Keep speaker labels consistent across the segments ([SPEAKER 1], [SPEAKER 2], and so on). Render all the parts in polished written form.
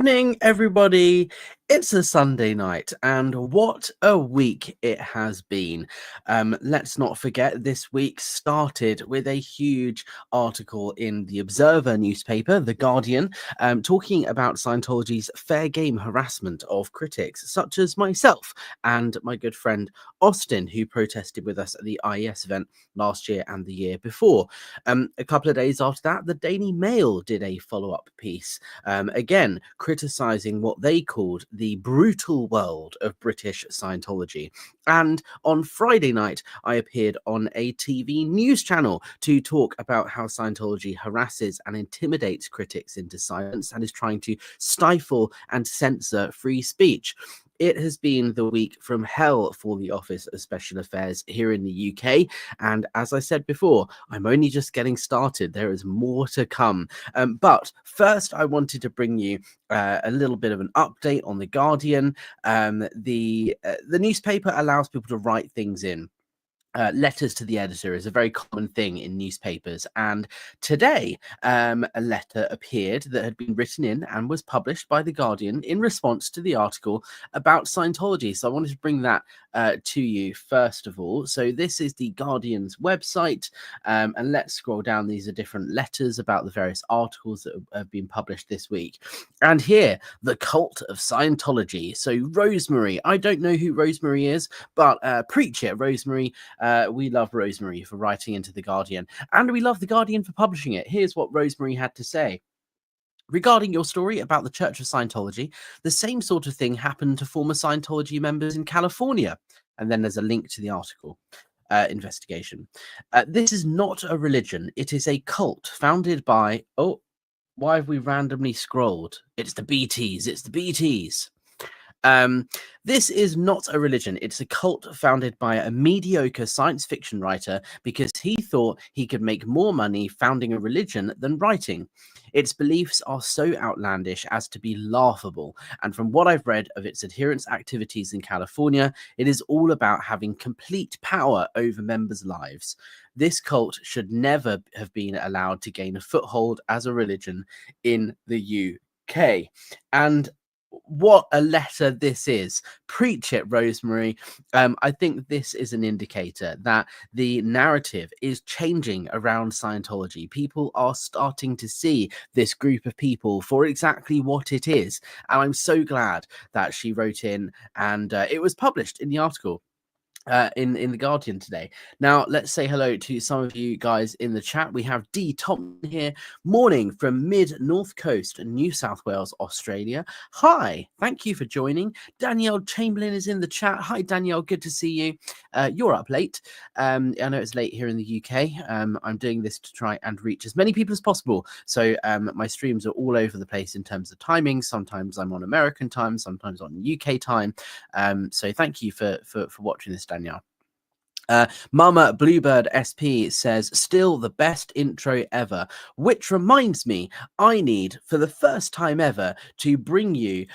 [SPEAKER 1] Morning, everybody. It's a Sunday night, and what a week it has been. Let's not forget this week started with a huge article in the Observer newspaper, The Guardian, talking about Scientology's fair game harassment of critics, such as myself and my good friend Austin, who protested with us at the IES event last year and the year before. A couple of days after that, the Daily Mail did a follow-up piece, again criticizing what they called the brutal world of British Scientology. And on Friday night, I appeared on a TV news channel to talk about how Scientology harasses and intimidates critics into silence and is trying to stifle and censor free speech. It has been the week from hell for the Office of Special Affairs here in the UK. And as I said before, I'm only just getting started. There is more to come. But first, I wanted to bring you a little bit of an update on The Guardian. The newspaper allows people to write things in. Letters to the editor is a very common thing in newspapers, and today a letter appeared that had been written in and was published by The Guardian in response to the article about Scientology. So I wanted to bring that to you first of all. So this is The Guardian's website, and let's scroll down. These are different letters about the various articles that have been published this week. And here, the cult of Scientology. So Rosemary, I don't know who Rosemary is, but preach it, Rosemary. We love Rosemary for writing into The Guardian, and we love The Guardian for publishing it. Here's what Rosemary had to say. Regarding your story about the Church of Scientology, the same sort of thing happened to former Scientology members in California. And then there's a link to the article. Investigation. This is not a religion. It is a cult founded by... Oh, why have we randomly scrolled? It's the BTs. It's the BTs. This is not a religion. It's a cult founded by a mediocre science fiction writer because he thought he could make more money founding a religion than writing. Its beliefs are so outlandish as to be laughable, and from what I've read of its adherents' activities in California, it is all about having complete power over members' lives. This cult should never have been allowed to gain a foothold as a religion in the UK. And what a letter this is. Preach it, Rosemary. I think this is an indicator that the narrative is changing around Scientology. People are starting to see this group of people for exactly what it is. And I'm so glad that she wrote in and it was published in the article. In The Guardian today. Now, let's say hello to some of you guys in the chat. We have D. Thompson here. Morning from mid-North Coast, New South Wales, Australia. Hi, thank you for joining. Danielle Chamberlain is in the chat. Hi, Danielle, good to see you. You're up late. I know it's late here in the UK. I'm doing this to try and reach as many people as possible. So my streams are all over the place in terms of timing. Sometimes I'm on American time, sometimes on UK time. So thank you for watching this, Danielle. Mama Bluebird SP says, still the best intro ever, which reminds me, I need, for the first time ever, to bring you...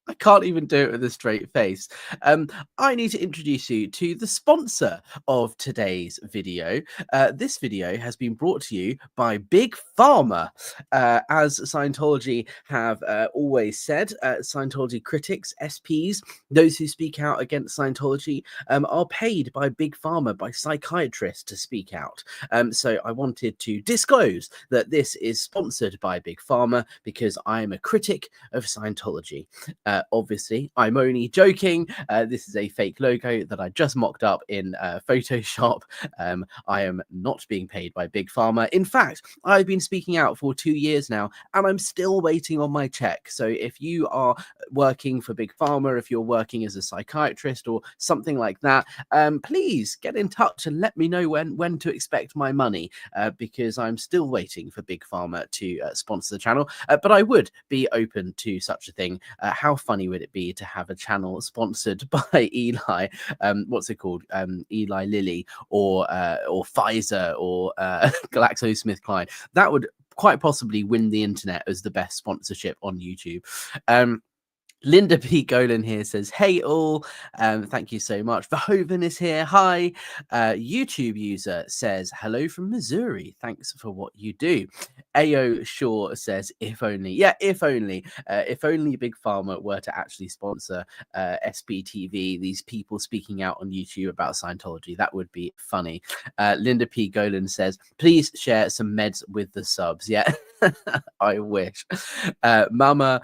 [SPEAKER 1] I can't even do it with a straight face. I need to introduce you to the sponsor of today's video. This video has been brought to you by Big Pharma. As Scientology have always said, Scientology critics, SPs, those who speak out against Scientology, are paid by Big Pharma, by psychiatrists to speak out. So I wanted to disclose that this is sponsored by Big Pharma because I am a critic of Scientology. Obviously, I'm only joking. This is a fake logo that I just mocked up in Photoshop. I am not being paid by Big Pharma. In fact, I've been speaking out for 2 years now, and I'm still waiting on my check. So if you are working for Big Pharma, if you're working as a psychiatrist or something like that, please get in touch and let me know when to expect my money, because I'm still waiting for Big Pharma to sponsor the channel. But I would be open to such a thing. How funny would it be to have a channel sponsored by Eli? What's it called? Eli Lilly or Pfizer or GlaxoSmithKline. That would quite possibly win the internet as the best sponsorship on YouTube. Linda P. Golan here says, hey all, thank you so much. Verhoeven is here, hi. YouTube user says, hello from Missouri, thanks for what you do. AO Shaw says, if only. Yeah, if only. If only Big Pharma were to actually sponsor SPTV, these people speaking out on YouTube about Scientology. That would be funny. Linda P. Golan says, please share some meds with the subs. Yeah, I wish. Mama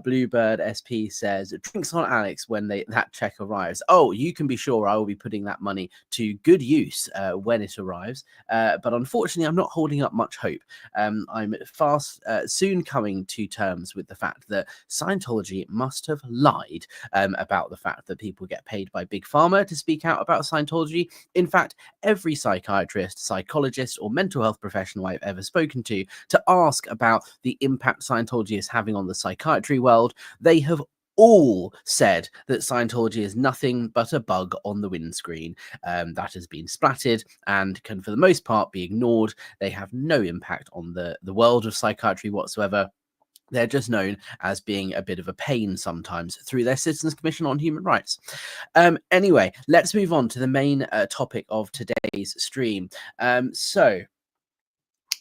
[SPEAKER 1] Bluebird SP says, drinks on Alex when that check arrives. Oh, you can be sure I will be putting that money to good use when it arrives. But unfortunately, I'm not holding up much hope. I'm soon coming to terms with the fact that Scientology must have lied about the fact that people get paid by Big Pharma to speak out about Scientology. In fact, every psychiatrist, psychologist, or mental health professional I've ever spoken to ask about the impact Scientology is having on the psychiatry world, they have all said that Scientology is nothing but a bug on the windscreen that has been splattered and can, for the most part, be ignored. They have no impact on the world of psychiatry whatsoever. They're just known as being a bit of a pain sometimes through their Citizens Commission on Human Rights. Anyway, let's move on to the main topic of today's stream. So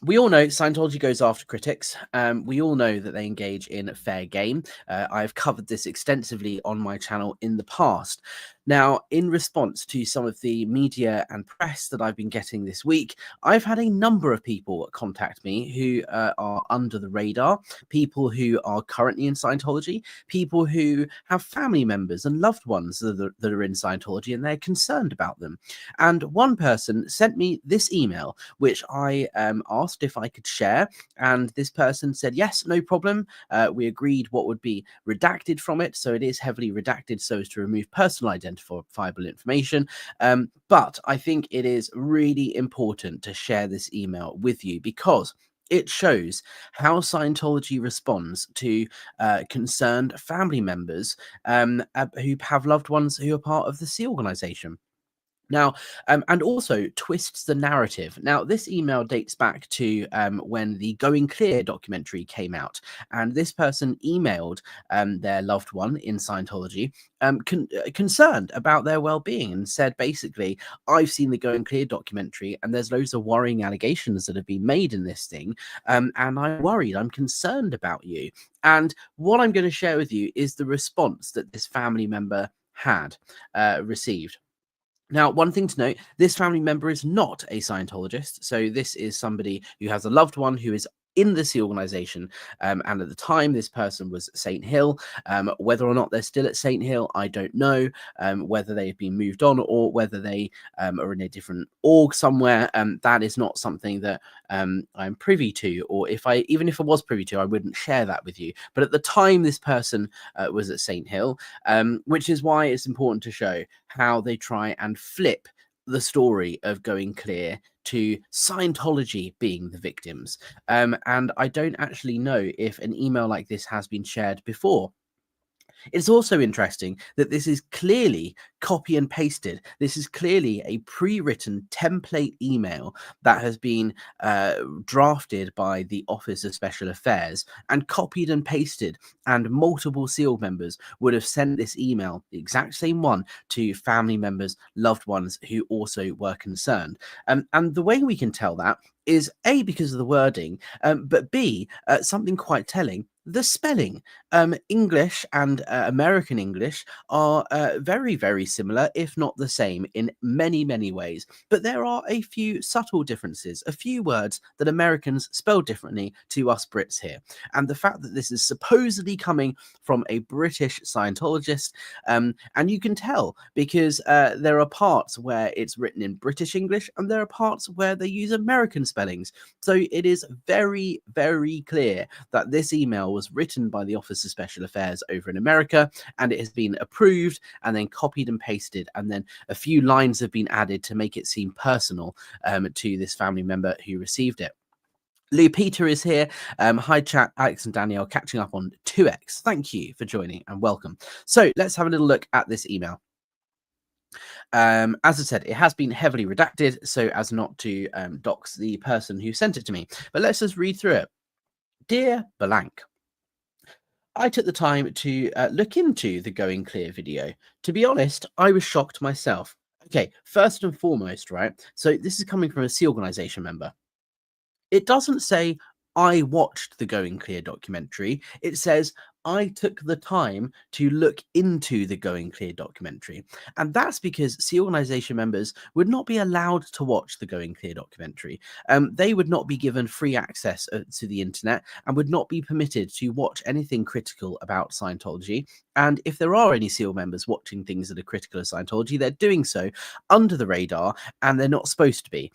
[SPEAKER 1] we all know Scientology goes after critics. We all know that they engage in fair game. I've covered this extensively on my channel in the past. Now, in response to some of the media and press that I've been getting this week, I've had a number of people contact me who are under the radar, people who are currently in Scientology, people who have family members and loved ones that are in Scientology, and they're concerned about them. And one person sent me this email, which I asked if I could share, and this person said, yes, no problem. We agreed what would be redacted from it, so it is heavily redacted so as to remove personal identifiable information. But I think it is really important to share this email with you because it shows how Scientology responds to concerned family members who have loved ones who are part of the Sea organization. Now, and also twists the narrative. Now, this email dates back to when the Going Clear documentary came out, and this person emailed their loved one in Scientology concerned about their well-being and said, basically, I've seen the Going Clear documentary, and there's loads of worrying allegations that have been made in this thing, and I'm worried, I'm concerned about you. And what I'm going to share with you is the response that this family member had received. Now, one thing to note, this family member is not a Scientologist. So this is somebody who has a loved one who is in the Sea organization. And at the time, this person was at St. Hill. Whether or not they're still at St. Hill, I don't know. Whether they've been moved on or whether they are in a different org somewhere, that is not something that I'm privy to. Or even if I was privy to, I wouldn't share that with you. But at the time, this person was at St. Hill, which is why it's important to show how they try and flip the story of Going Clear to Scientology being the victims. And I don't actually know if an email like this has been shared before. It's also interesting that this is clearly copy and pasted. This is clearly a pre-written template email that has been drafted by the Office of Special Affairs and copied and pasted, and multiple SEAL members would have sent this email, the exact same one, to family members, loved ones who also were concerned. And the way we can tell that is A, because of the wording, but B, something quite telling, the spelling. English and American English are very, very similar, if not the same, in many, many ways. But there are a few subtle differences, a few words that Americans spell differently to us Brits here. And the fact that this is supposedly coming from a British Scientologist, and you can tell because there are parts where it's written in British English and there are parts where they use American spellings. So it is very, very clear that this email was written by the Office of Special Affairs over in America, and it has been approved and then copied and pasted, and then a few lines have been added to make it seem personal to this family member who received it. Lou Peter is here. Hi, chat. Alex and Danielle catching up on 2x. Thank you for joining and welcome. So let's have a little look at this email. As I said, it has been heavily redacted so as not to dox the person who sent it to me. But let's just read through it. Dear Blank, I took the time to look into the Going Clear video. To be honest, I was shocked myself. Okay, first and foremost, right? So this is coming from a Sea organization member. It doesn't say I watched the Going Clear documentary. It says, I took the time to look into the Going Clear documentary. And that's because Sea Organization members would not be allowed to watch the Going Clear documentary. They would not be given free access to the internet and would not be permitted to watch anything critical about Scientology. And if there are any SEAL members watching things that are critical of Scientology, they're doing so under the radar and they're not supposed to be.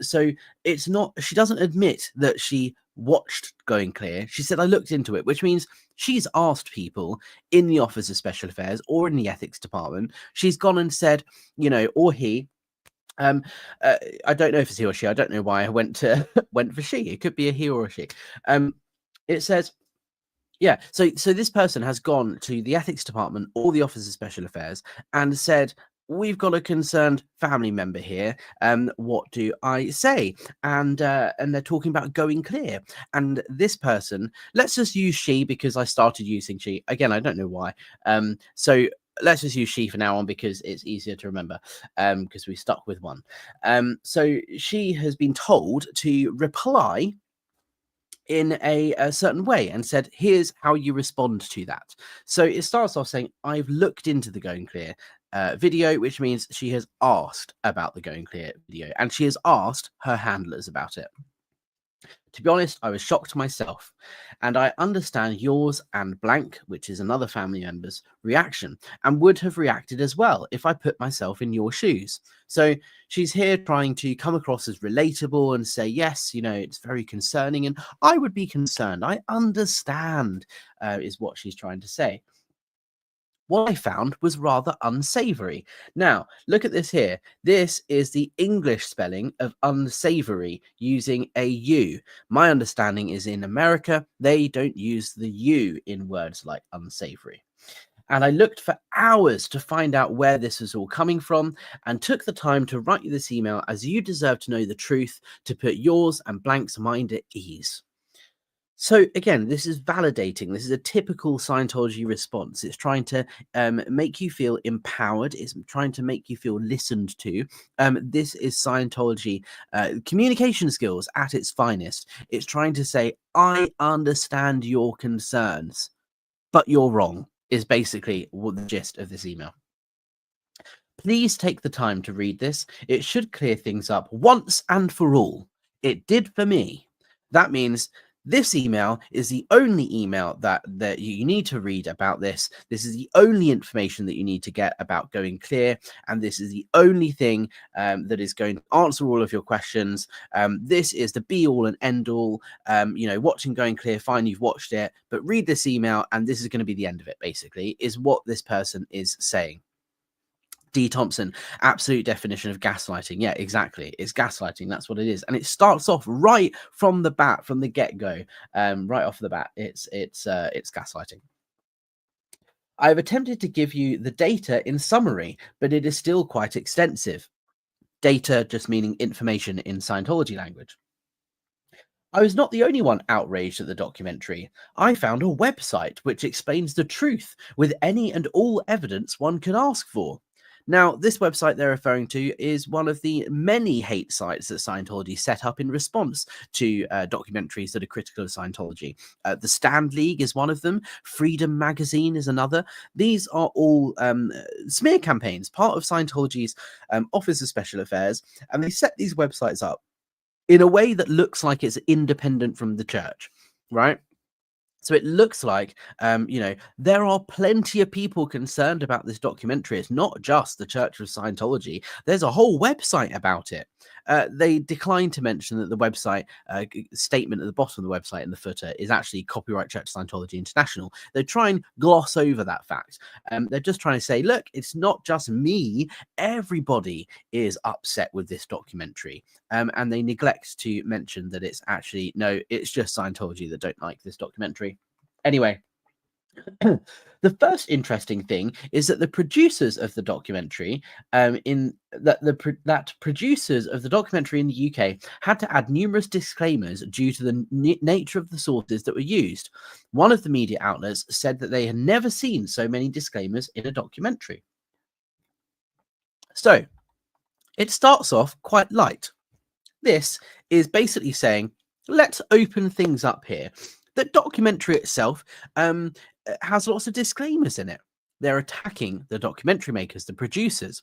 [SPEAKER 1] So it's not, she doesn't admit that she watched Going Clear. She said, I looked into it, which means she's asked people in the Office of Special Affairs or in the ethics department. She's gone and said, you know, or he, um, I don't know if it's he or she. I don't know why I went to went for she. It could be a he or a she. It says, yeah. So this person has gone to the ethics department or the Office of Special Affairs and said, we've got a concerned family member here. What do I say? And they're talking about Going Clear. And this person, let's just use she because I started using she again. I don't know why. So let's just use she for now on because it's easier to remember. Because we stuck with one. So she has been told to reply in a certain way and said, here's how you respond to that. So it starts off saying, I've looked into the Going Clear video, which means she has asked about the Going Clear video and she has asked her handlers about it. To be honest, I was shocked myself, and I understand yours and blank, which is another family member's reaction, and would have reacted as well if I put myself in your shoes. So she's here trying to come across as relatable and say, yes, you know, it's very concerning, and I would be concerned. I understand, is what she's trying to say. What I found was rather unsavory. Now, look at this here. This is the English spelling of unsavory using a U. My understanding is in America, they don't use the U in words like unsavory. And I looked for hours to find out where this was all coming from and took the time to write you this email as you deserve to know the truth to put yours and blank's mind at ease. So again, this is validating. This is a typical Scientology response. It's trying to make you feel empowered. It's trying to make you feel listened to. This is Scientology communication skills at its finest. It's trying to say, I understand your concerns, but you're wrong, is basically what the gist of this email. Please take the time to read this. It should clear things up once and for all. It did for me. That means this email is the only email that you need to read about this. This is the only information that you need to get about Going Clear, and this is the only thing that is going to answer all of your questions. This is the be-all and end-all. You know, watching Going Clear, fine, you've watched it, but read this email, and this is going to be the end of it, basically, is what this person is saying. D. Thompson, absolute definition of gaslighting. Yeah, exactly. It's gaslighting. That's what it is. And it starts off right from the bat, from the get-go, right off the bat. It's gaslighting. I've attempted to give you the data in summary, but it is still quite extensive. Data just meaning information in Scientology language. I was not the only one outraged at the documentary. I found a website which explains the truth with any and all evidence one can ask for. Now, this website they're referring to is one of the many hate sites that Scientology set up in response to documentaries that are critical of Scientology. The Stand League is one of them. Freedom Magazine is another. These are all smear campaigns, part of Scientology's Office of Special Affairs, and they set these websites up in a way that looks like it's independent from the church, right? So it looks like, you know, there are plenty of people concerned about this documentary. It's not just the Church of Scientology. There's a whole website about it. They declined to mention that the website statement at the bottom of the website in the footer is actually copyright Church of Scientology International. They try and gloss over that fact. They're just trying to say, look, it's not just me. Everybody is upset with this documentary. And they neglect to mention that it's actually, no, it's just Scientology that don't like this documentary. Anyway, the first interesting thing is that the producers of the documentary, producers of the documentary in the UK had to add numerous disclaimers due to the nature of the sources that were used. One of the media outlets said that they had never seen so many disclaimers in a documentary. So it starts off quite light. This is basically saying, let's open things up here. The documentary itself has lots of disclaimers in it. They're attacking the documentary makers, the producers.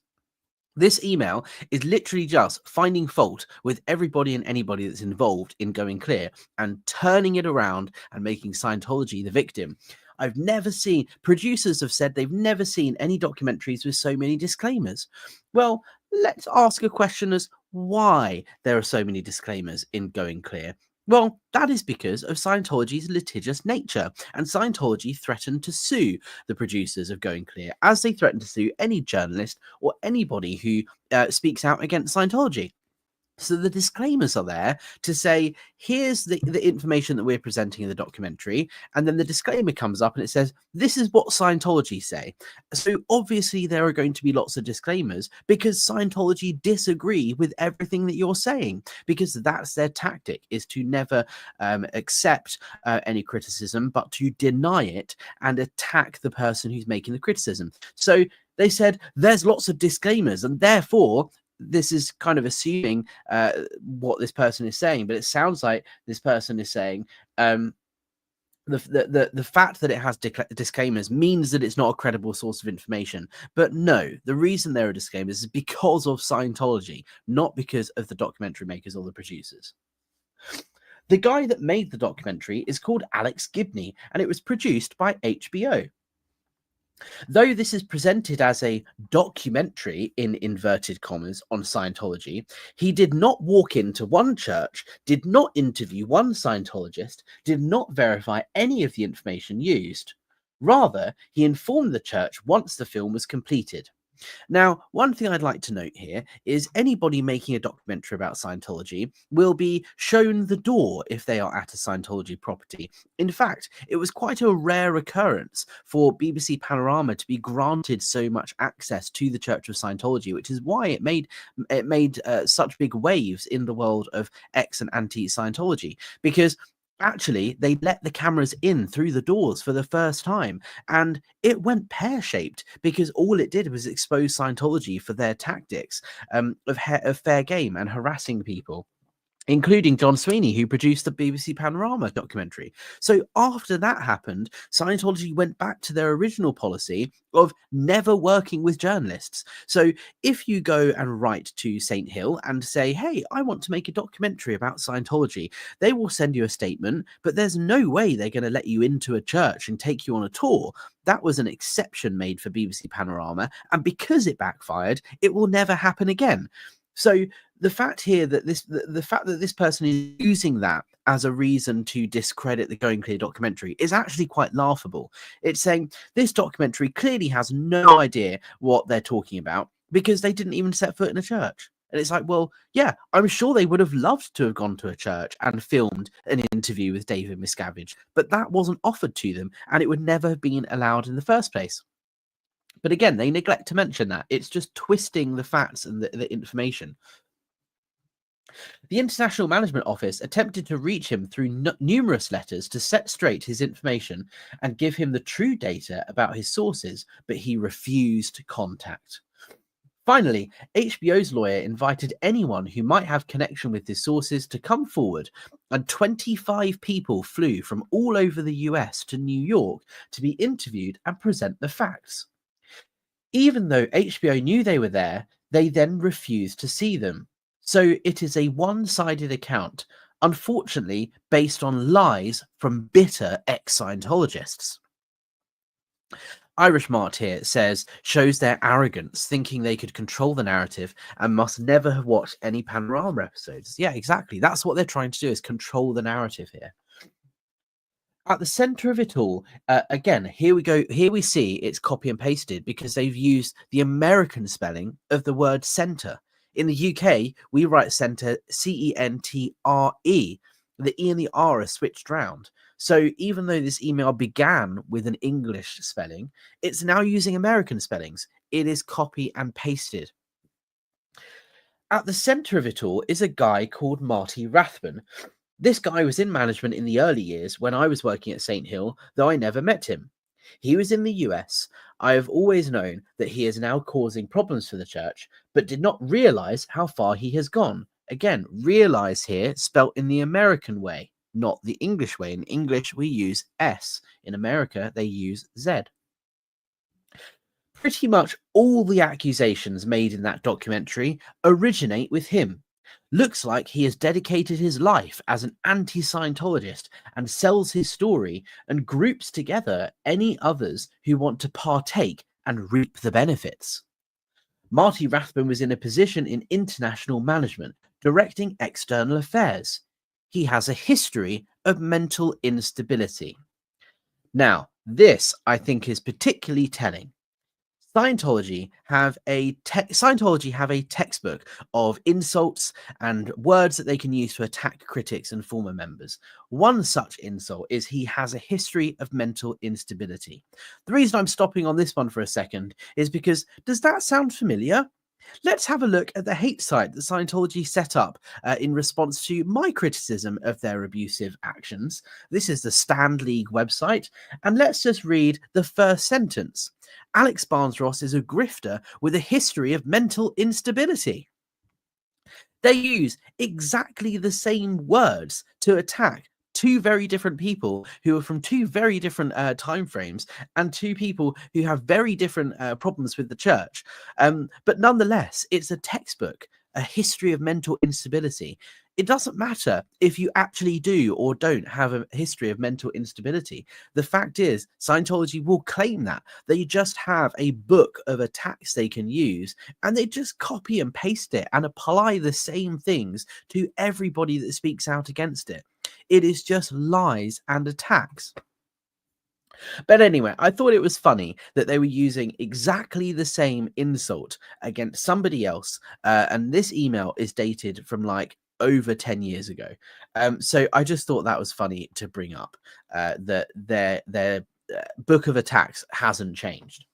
[SPEAKER 1] This email is literally just finding fault with everybody and anybody that's involved in Going Clear and turning it around and making Scientology the victim. I've never seen, producers have said they've never seen any documentaries with so many disclaimers. Well, let's ask a question as why there are so many disclaimers in Going Clear. Well, that is because of Scientology's litigious nature, and Scientology threatened to sue the producers of Going Clear, as they threatened to sue any journalist or anybody who speaks out against Scientology. So the disclaimers are there to say, here's the information that we're presenting in the documentary. And then the disclaimer comes up and it says, this is what Scientology say. So obviously there are going to be lots of disclaimers because Scientology disagree with everything that you're saying, because that's their tactic, is to never accept any criticism, but to deny it and attack the person who's making the criticism. So they said there's lots of disclaimers, and therefore this is kind of assuming what this person is saying, but it sounds like this person is saying the fact that it has disclaimers means that it's not a credible source of information. But no, the reason there are disclaimers is because of Scientology, not because of the documentary makers or the producers. The guy that made the documentary is called Alex Gibney, and it was produced by HBO. Though this is presented as a documentary in inverted commas on Scientology, he did not walk into one church, did not interview one Scientologist, did not verify any of the information used. Rather, he informed the church once the film was completed. Now, one thing I'd like to note here is anybody making a documentary about Scientology will be shown the door if they are at a Scientology property. In fact, it was quite a rare occurrence for BBC Panorama to be granted so much access to the Church of Scientology, which is why it made such big waves in the world of ex and anti-Scientology, because actually they let the cameras in through the doors for the first time, and it went pear-shaped because all it did was expose Scientology for their tactics of fair game and harassing people, including John Sweeney, who produced the BBC Panorama documentary. So after that happened, Scientology went back to their original policy of never working with journalists. So if you go and write to St. Hill and say, hey, I want to make a documentary about Scientology, they will send you a statement, but there's no way they're going to let you into a church and take you on a tour. That was an exception made for BBC Panorama, and because it backfired, it will never happen again. So the fact here that the fact that this person is using that as a reason to discredit the Going Clear documentary is actually quite laughable. It's saying this documentary clearly has no idea what they're talking about because they didn't even set foot in a church. And it's like, well, yeah, I'm sure they would have loved to have gone to a church and filmed an interview with David Miscavige, but that wasn't offered to them, and it would never have been allowed in the first place. But again, they neglect to mention that. It's just twisting the facts and the information. The International Management Office attempted to reach him through numerous letters to set straight his information and give him the true data about his sources, but he refused contact. Finally, HBO's lawyer invited anyone who might have connection with his sources to come forward, and 25 people flew from all over the US to New York to be interviewed and present the facts. Even though HBO knew they were there, they then refused to see them. So it is a one-sided account, unfortunately based on lies from bitter ex-Scientologists. Irish Mart here says, shows their arrogance, thinking they could control the narrative and must never have watched any Panorama episodes. Yeah, exactly. That's what they're trying to do, is control the narrative here. At the center of it all, again, here we go. Here we see it's copy and pasted because they've used the American spelling of the word center. In the UK, we write center C-E-N-T-R-E. The E and the R are switched round. So even though this email began with an English spelling, it's now using American spellings. It is copy and pasted. At the center of it all is a guy called Marty Rathbun. This guy was in management in the early years when I was working at St. Hill, though I never met him. He was in the US. I have always known that he is now causing problems for the church, but did not realize how far he has gone. Again, realize here, spelt in the American way, not the English way. In English, we use S. In America, they use Z. Pretty much all the accusations made in that documentary originate with him. Looks like he has dedicated his life as an anti Scientologist and sells his story and groups together any others who want to partake and reap the benefits. Marty Rathbun was in a position in international management, directing external affairs. He has a history of mental instability. Now, this I think is particularly telling. Scientology have a textbook of insults and words that they can use to attack critics and former members. One such insult is he has a history of mental instability. The reason I'm stopping on this one for a second is because does that sound familiar? Let's have a look at the hate site that Scientology set up in response to my criticism of their abusive actions. This is the Stand League website, and let's just read the first sentence. Alex Barnes-Ross is a grifter with a history of mental instability. They use exactly the same words to attack two very different people who are from two very different time frames and two people who have very different problems with the church. But nonetheless, it's a textbook, a history of mental instability. It doesn't matter if you actually do or don't have a history of mental instability. The fact is, Scientology will claim that. They just have a book of attacks they can use, and they just copy and paste it and apply the same things to everybody that speaks out against it. It is just lies and attacks. But anyway, I thought it was funny that they were using exactly the same insult against somebody else. And this email is dated from like over 10 years ago. So I just thought that was funny to bring up, that their book of attacks hasn't changed.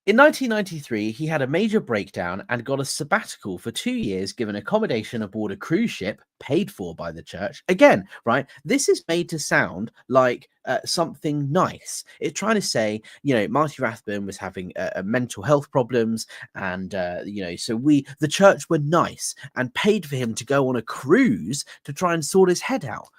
[SPEAKER 1] In 1993, he had a major breakdown and got a sabbatical for 2 years, given accommodation aboard a cruise ship paid for by the church. Again, right? This is made to sound like something nice. It's trying to say, Marty Rathbun was having mental health problems, and so the church were nice and paid for him to go on a cruise to try and sort his head out.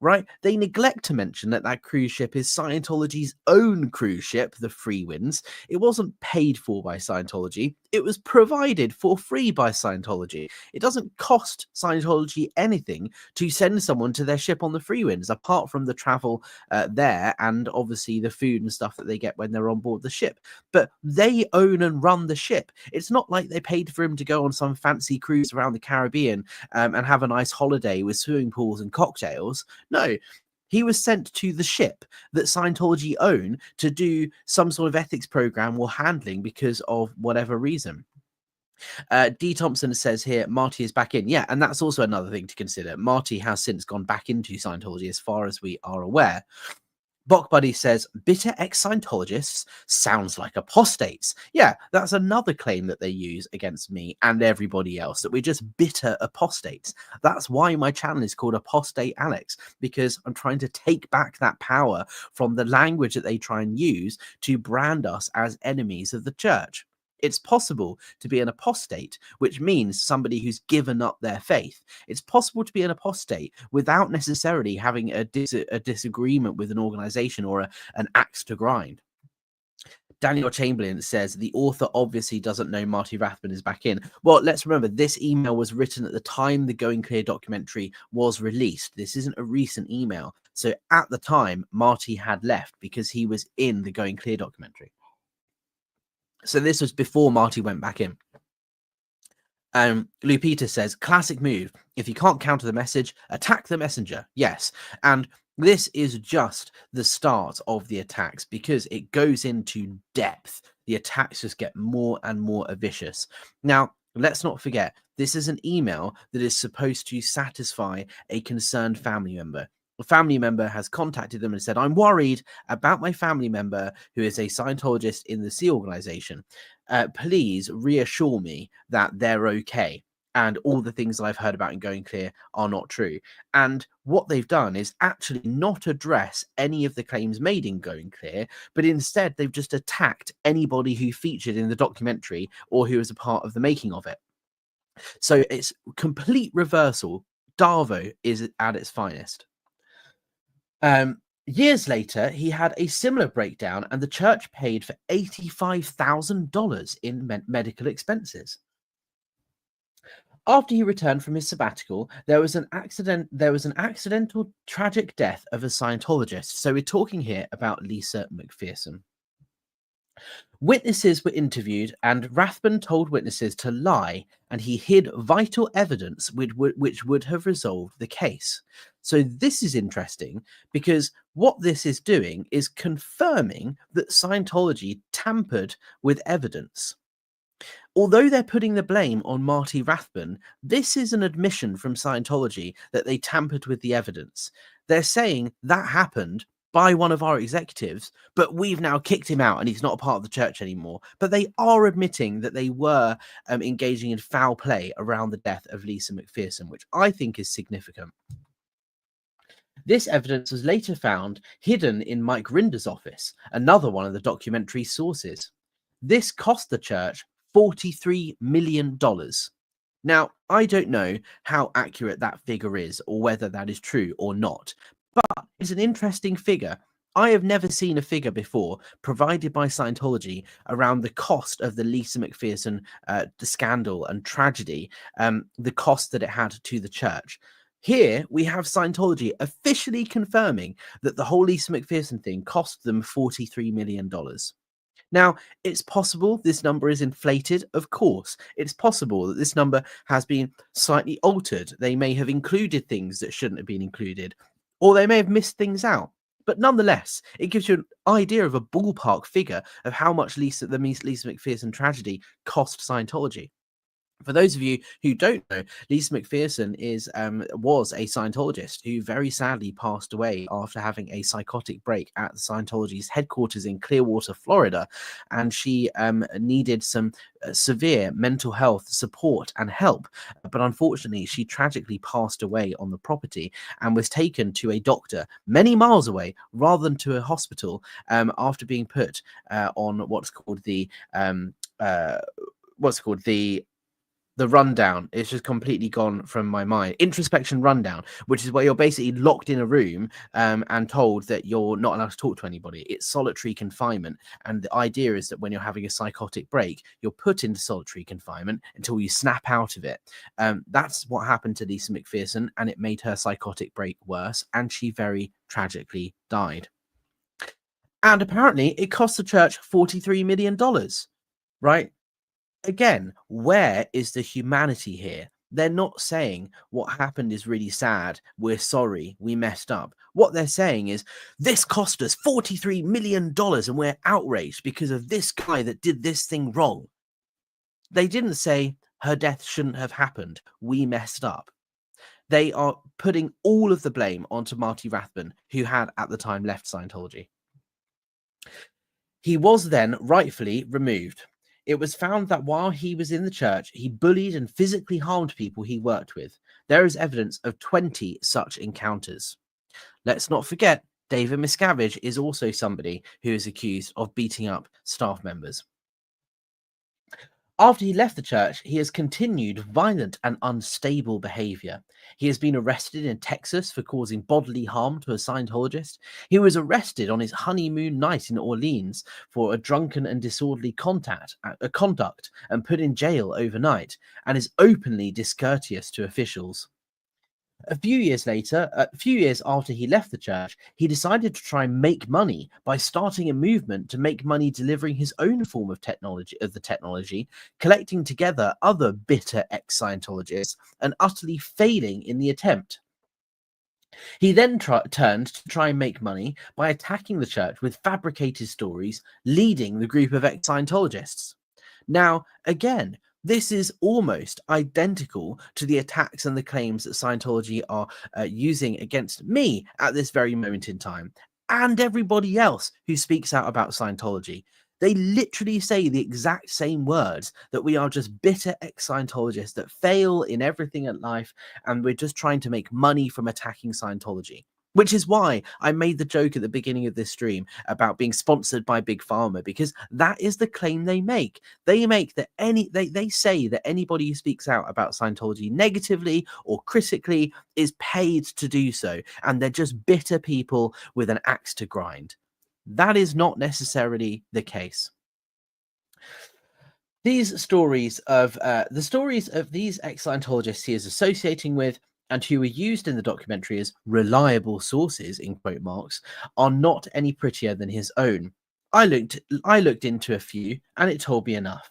[SPEAKER 1] Right? They neglect to mention that cruise ship is Scientology's own cruise ship, the Free Winds. It wasn't paid for by Scientology. It was provided for free by Scientology. It doesn't cost Scientology anything to send someone to their ship on the Free Winds, apart from the travel there and obviously the food and stuff that they get when they're on board the ship. But they own and run the ship. It's not like they paid for him to go on some fancy cruise around the Caribbean and have a nice holiday with swimming pools and cocktails. No, he was sent to the ship that Scientology own to do some sort of ethics program or handling because of whatever reason. D. Thompson says here, Marty is back in. Yeah, and that's also another thing to consider. Marty has since gone back into Scientology as far as we are aware. Bok Buddy says, bitter ex-Scientologists sounds like apostates. Yeah, that's another claim that they use against me and everybody else, that we're just bitter apostates. That's why my channel is called Apostate Alex, because I'm trying to take back that power from the language that they try and use to brand us as enemies of the church. It's possible to be an apostate, which means somebody who's given up their faith. It's possible to be an apostate without necessarily having a disagreement with an organization or an axe to grind. Daniel Chamberlain says the author obviously doesn't know Marty Rathbun is back in. Well, let's remember this email was written at the time the Going Clear documentary was released. This isn't a recent email. So at the time, Marty had left because he was in the Going Clear documentary. So this was before Marty went back in. Lupita says, classic move. If you can't counter the message, attack the messenger. Yes. And this is just the start of the attacks because it goes into depth. The attacks just get more and more vicious. Now, let's not forget, this is an email that is supposed to satisfy a concerned family member. A family member has contacted them and said, I'm worried about my family member who is a Scientologist in the Sea organization. Please reassure me that they're okay. And all the things that I've heard about in Going Clear are not true. And what they've done is actually not address any of the claims made in Going Clear, but instead they've just attacked anybody who featured in the documentary or who was a part of the making of it. So it's complete reversal. Darvo is at its finest. Years later, he had a similar breakdown, and the church paid for $85,000 in medical expenses. After he returned from his sabbatical, there was an accident. There was an accidental, tragic death of a Scientologist. So we're talking here about Lisa McPherson. Witnesses were interviewed, and Rathbun told witnesses to lie, and he hid vital evidence which would have resolved the case. So this is interesting because what this is doing is confirming that Scientology tampered with evidence. Although they're putting the blame on Marty Rathbun, this is an admission from Scientology that they tampered with the evidence. They're saying that happened by one of our executives, but we've now kicked him out and he's not a part of the church anymore. But they are admitting that they were engaging in foul play around the death of Lisa McPherson, which I think is significant. This evidence was later found hidden in Mike Rinder's office, another one of the documentary sources. This cost the church $43 million. Now, I don't know how accurate that figure is or whether that is true or not, but it's an interesting figure. I have never seen a figure before provided by Scientology around the cost of the Lisa McPherson the scandal and tragedy, the cost that it had to the church. Here we have Scientology officially confirming that the whole Lisa McPherson thing cost them $43 million. Now, it's possible this number is inflated, of course. It's possible that this number has been slightly altered. They may have included things that shouldn't have been included, or they may have missed things out. But nonetheless, it gives you an idea of a ballpark figure of how much Lisa McPherson tragedy cost Scientology. For those of you who don't know, Lisa McPherson was a Scientologist who very sadly passed away after having a psychotic break at the Scientology's headquarters in Clearwater, Florida, and she needed some severe mental health support and help. But unfortunately, she tragically passed away on the property and was taken to a doctor many miles away rather than to a hospital after being put on what's called the rundown. It's just completely gone from my mind. Introspection rundown, which is where you're basically locked in a room and told that you're not allowed to talk to anybody. It's solitary confinement. And the idea is that when you're having a psychotic break, you're put into solitary confinement until you snap out of it. That's what happened to Lisa McPherson, and it made her psychotic break worse, and she very tragically died. And apparently it cost the church $43 million, right? Again, where is the humanity here? They're not saying what happened is really sad. We're sorry. We messed up. What they're saying is this cost us $43 million and we're outraged because of this guy that did this thing wrong. They didn't say her death shouldn't have happened. We messed up. They are putting all of the blame onto Marty Rathbun, who had at the time left Scientology. He was then rightfully removed. It was found that while he was in the church, he bullied and physically harmed people he worked with. There is evidence of 20 such encounters. Let's not forget, David Miscavige is also somebody who is accused of beating up staff members. After he left the church, he has continued violent and unstable behavior. He has been arrested in Texas for causing bodily harm to a Scientologist. He was arrested on his honeymoon night in Orleans for a drunken and disorderly conduct and put in jail overnight, and is openly discourteous to officials. A few years after he left the church, he decided to try and make money by starting a movement to make money delivering his own form of technology, collecting together other bitter ex-Scientologists and utterly failing in the attempt. He then turned to try and make money by attacking the church with fabricated stories, leading the group of ex-Scientologists. Now, again, this is almost identical to the attacks and the claims that Scientology are using against me at this very moment in time, and everybody else who speaks out about Scientology. They literally say the exact same words, that we are just bitter ex-Scientologists that fail in everything in life, and we're just trying to make money from attacking Scientology. Which is why I made the joke at the beginning of this stream about being sponsored by Big Pharma, because that is the claim they make. They make that they say that anybody who speaks out about Scientology negatively or critically is paid to do so, and they're just bitter people with an axe to grind. That is not necessarily the case. These stories of the stories of these ex-Scientologists he is associating with and who were used in the documentary as reliable sources in quote marks are not any prettier than his own. I looked into a few and it told me enough.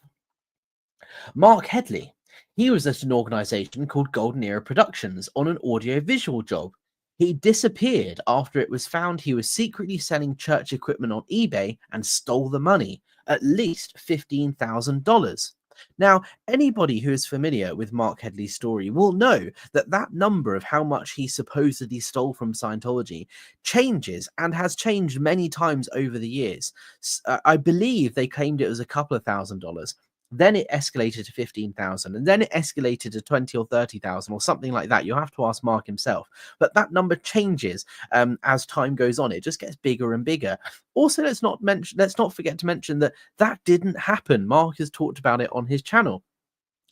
[SPEAKER 1] Mark Headley. He was at an organization called Golden Era Productions on an audio-visual job. He disappeared after it was found he was secretly selling church equipment on eBay and stole the money, at least $15,000. Now, anybody who is familiar with Mark Headley's story will know that that number of how much he supposedly stole from Scientology changes and has changed many times over the years. I believe they claimed it was a couple of $1,000s. Then it escalated to 15,000, and then it escalated to 20 or 30,000 or something like that. You'll have to ask Mark himself. But that number changes as time goes on. It just gets bigger and bigger. Also, let's not forget to mention that that didn't happen. Mark has talked about it on his channel.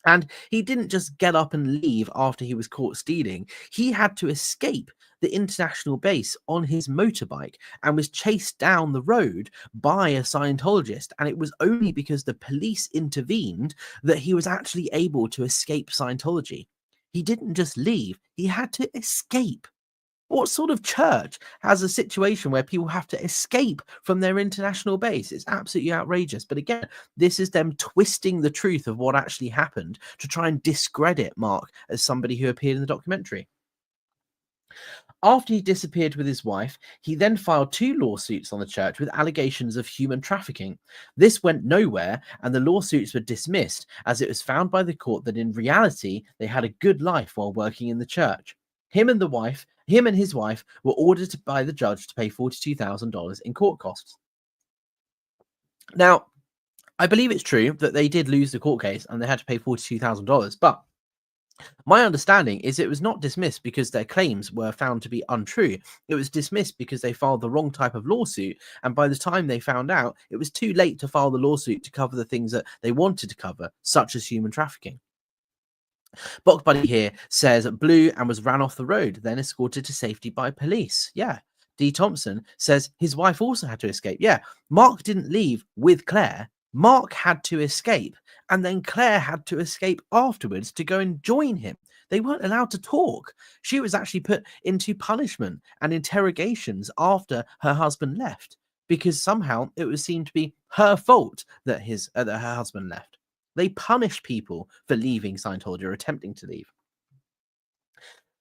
[SPEAKER 1] And he didn't just get up and leave after he was caught stealing. He had to escape the international base on his motorbike and was chased down the road by a Scientologist. And it was only because the police intervened that he was actually able to escape Scientology. He didn't just leave, he had to escape. What sort of church has a situation where people have to escape from their international base? It's absolutely outrageous. But again, this is them twisting the truth of what actually happened to try and discredit Mark as somebody who appeared in the documentary. After he disappeared with his wife, he then filed 2 lawsuits on the church with allegations of human trafficking. This went nowhere, and the lawsuits were dismissed as it was found by the court that in reality they had a good life while working in the church. Him and his wife were ordered by the judge to pay $42,000 in court costs. Now, I believe it's true that they did lose the court case and they had to pay $42,000, but my understanding is it was not dismissed because their claims were found to be untrue. It was dismissed because they filed the wrong type of lawsuit, and by the time they found out, it was too late to file the lawsuit to cover the things that they wanted to cover, such as human trafficking. Bok Buddy here says blew and was ran off the road, then escorted to safety by police. Yeah. D. Thompson says his wife also had to escape. Yeah. Mark didn't leave with Claire. Mark had to escape, and then Claire had to escape afterwards to go and join him. They weren't allowed to talk. She was actually put into punishment and interrogations after her husband left, because somehow it was seen to be her fault that her husband left. They punish people for leaving Scientology or attempting to leave.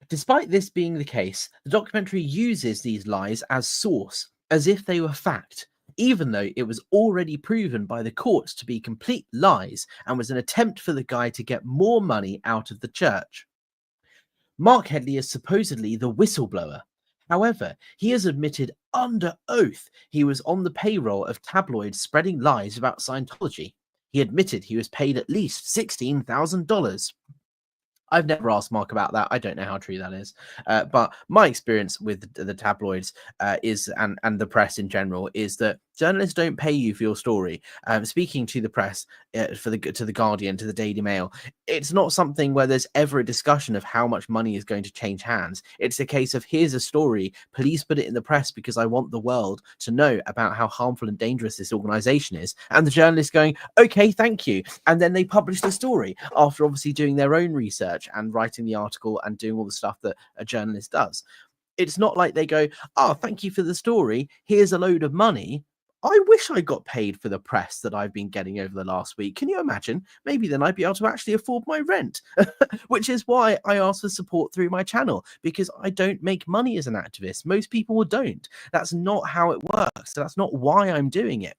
[SPEAKER 1] Despite this being the case, the documentary uses these lies as source, as if they were fact, even though it was already proven by the courts to be complete lies and was an attempt for the guy to get more money out of the church. Mark Headley is supposedly the whistleblower. However, he has admitted under oath he was on the payroll of tabloids spreading lies about Scientology. He admitted he was paid at least $16,000. I've never asked Mark about that. I don't know how true that is. But my experience with the tabloids is, and the press in general, is that journalists don't pay you for your story. Speaking to the press, to the Guardian, to the Daily Mail, it's not something where there's ever a discussion of how much money is going to change hands. It's a case of, here's a story, please put it in the press because I want the world to know about how harmful and dangerous this organization is. And the journalist going, okay, thank you. And then they publish the story after obviously doing their own research and writing the article and doing all the stuff that a journalist does. It's not like they go, oh, thank you for the story, here's a load of money. I wish I got paid for the press that I've been getting over the last week. Can you imagine? Maybe then I'd be able to actually afford my rent, which is why I ask for support through my channel, because I don't make money as an activist. Most people don't. That's not how it works. That's not why I'm doing it.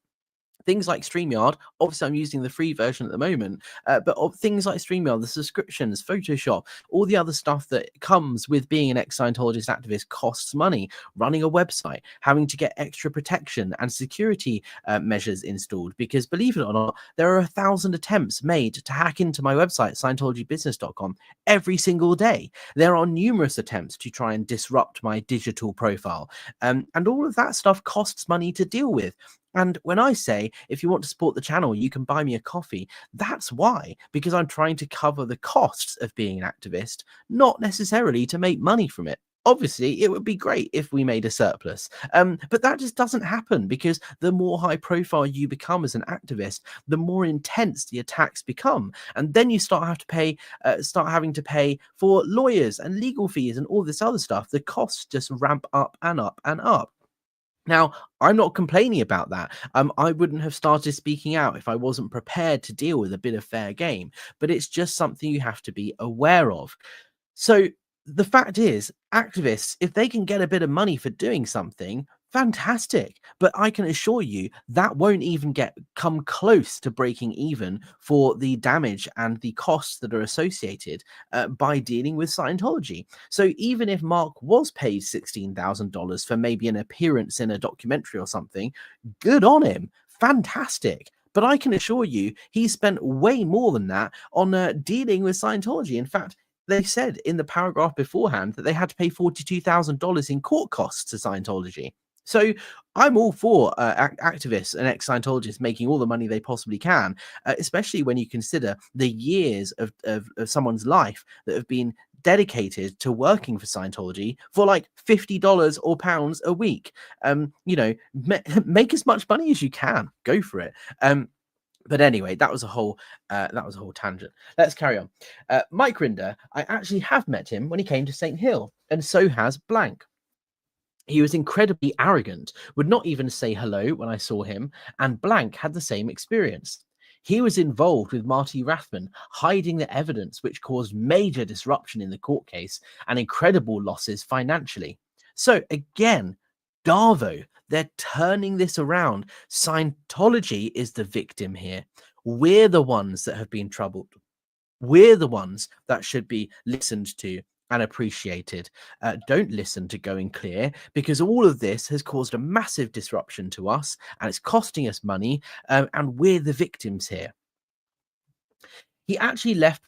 [SPEAKER 1] Things like StreamYard, obviously I'm using the free version at the moment, but of things like StreamYard, the subscriptions, Photoshop, all the other stuff that comes with being an ex-Scientologist activist costs money. Running a website, having to get extra protection and security measures installed, because believe it or not, there are 1,000 attempts made to hack into my website, Scientologybusiness.com, every single day. There are numerous attempts to try and disrupt my digital profile, and all of that stuff costs money to deal with. And when I say, if you want to support the channel, you can buy me a coffee, that's why, because I'm trying to cover the costs of being an activist, not necessarily to make money from it. Obviously, it would be great if we made a surplus, but that just doesn't happen, because the more high profile you become as an activist, the more intense the attacks become, and then you start having to pay for lawyers and legal fees and all this other stuff. The costs just ramp up and up and up. Now, I'm not complaining about that. I wouldn't have started speaking out if I wasn't prepared to deal with a bit of fair game, but it's just something you have to be aware of. So the fact is, activists, if they can get a bit of money for doing something, fantastic. But I can assure you that won't even come close to breaking even for the damage and the costs that are associated by dealing with Scientology. So even if Mark was paid $16,000 for maybe an appearance in a documentary or something, good on him. Fantastic. But I can assure you, he spent way more than that on dealing with Scientology. In fact, they said in the paragraph beforehand that they had to pay $42,000 in court costs to Scientology. So I'm all for activists and ex-Scientologists making all the money they possibly can, especially when you consider the years of someone's life that have been dedicated to working for Scientology for like $50 or pounds a week. Make as much money as you can. Go for it. But anyway, that was a whole tangent. Let's carry on. Mike Rinder, I actually have met him when he came to St. Hill, and so has Blank. He was incredibly arrogant, would not even say hello when I saw him, and Blank had the same experience. He was involved with Marty Rathman, hiding the evidence, which caused major disruption in the court case and incredible losses financially. So again, Darvo, they're turning this around. Scientology is the victim here. We're the ones that have been troubled. We're the ones that should be listened to and appreciated. Don't listen to Going Clear, because all of this has caused a massive disruption to us and it's costing us money, and we're the victims here. He actually left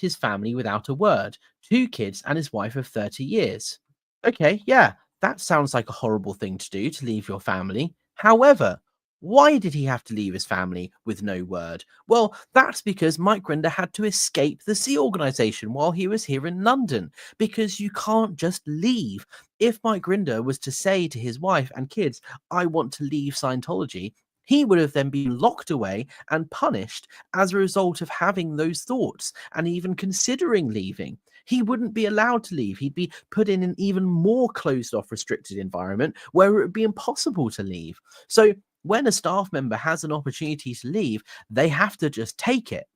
[SPEAKER 1] his family without a word, 2 kids and his wife of 30 years. Okay, yeah, that sounds like a horrible thing to do, to leave your family. However, why did he have to leave his family with no word? Well, that's because Mike Grinder had to escape the Sea Organization while he was here in London, because you can't just leave. If Mike Grinder was to say to his wife and kids, I want to leave Scientology, he would have then been locked away and punished as a result of having those thoughts and even considering leaving. He wouldn't be allowed to leave. He'd be put in an even more closed off, restricted environment where it would be impossible to leave. So when a staff member has an opportunity to leave, they have to just take it.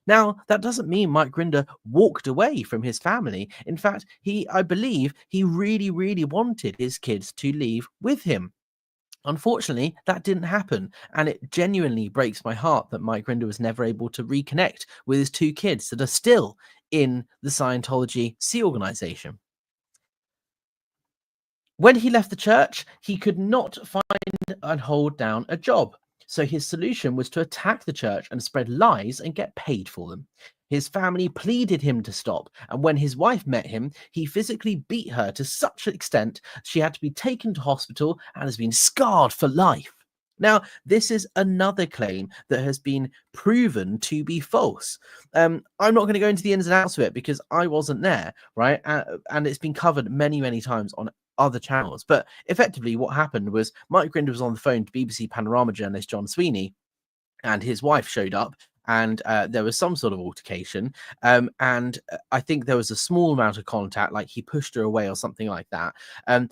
[SPEAKER 1] Now, that doesn't mean Mike Grinder walked away from his family. In fact, I believe he really, really wanted his kids to leave with him. Unfortunately, that didn't happen, and it genuinely breaks my heart that Mike Grinder was never able to reconnect with his 2 kids that are still in the Scientology Sea Organization. When he left the church, he could not find and hold down a job. So his solution was to attack the church and spread lies and get paid for them. His family pleaded him to stop, and when his wife met him, he physically beat her to such an extent she had to be taken to hospital and has been scarred for life. Now, this is another claim that has been proven to be false. I'm not going to go into the ins and outs of it because I wasn't there, right? And it's been covered many, many times on other channels. But effectively, what happened was Mike Grinder was on the phone to BBC Panorama journalist John Sweeney, and his wife showed up and there was some sort of altercation. And I think there was a small amount of contact, like he pushed her away or something like that. And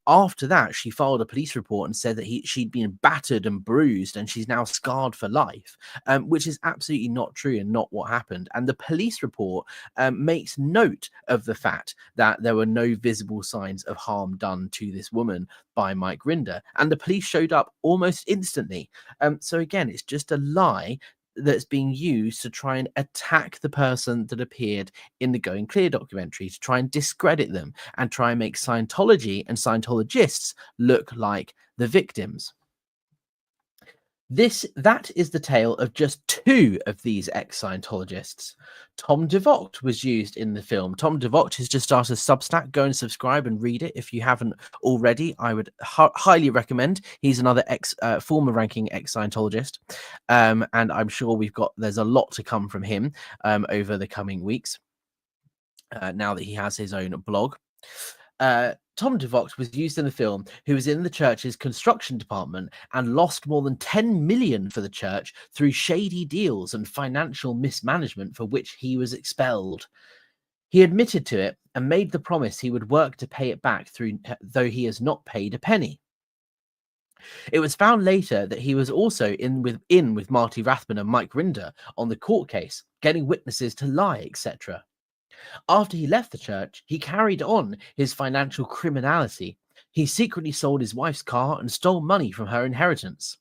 [SPEAKER 1] after that, she filed a police report and said that she'd been battered and bruised, and she's now scarred for life, which is absolutely not true and not what happened. And the police report makes note of the fact that there were no visible signs of harm done to this woman by Mike Rinder, and the police showed up almost instantly. So again, it's just a lie that's being used to try and attack the person that appeared in the Going Clear documentary, to try and discredit them and try and make Scientology and Scientologists look like the victims. That is the tale of just two of these ex-Scientologists. Tom DeVocht was used in the film. Tom DeVocht has just started Substack. Go and subscribe and read it if you haven't already. I would highly recommend. He's another former ranking ex-Scientologist, and I'm sure there's a lot to come from him over the coming weeks. Now that he has his own blog. Tom DeVocht was used in the film, who was in the church's construction department and lost more than 10 million for the church through shady deals and financial mismanagement for which he was expelled. He admitted to it and made the promise he would work to pay it back, though he has not paid a penny. It was found later that he was also in with Marty Rathbun and Mike Rinder on the court case, getting witnesses to lie, etc. After he left the church, he carried on his financial criminality. He secretly sold his wife's car and stole money from her inheritance.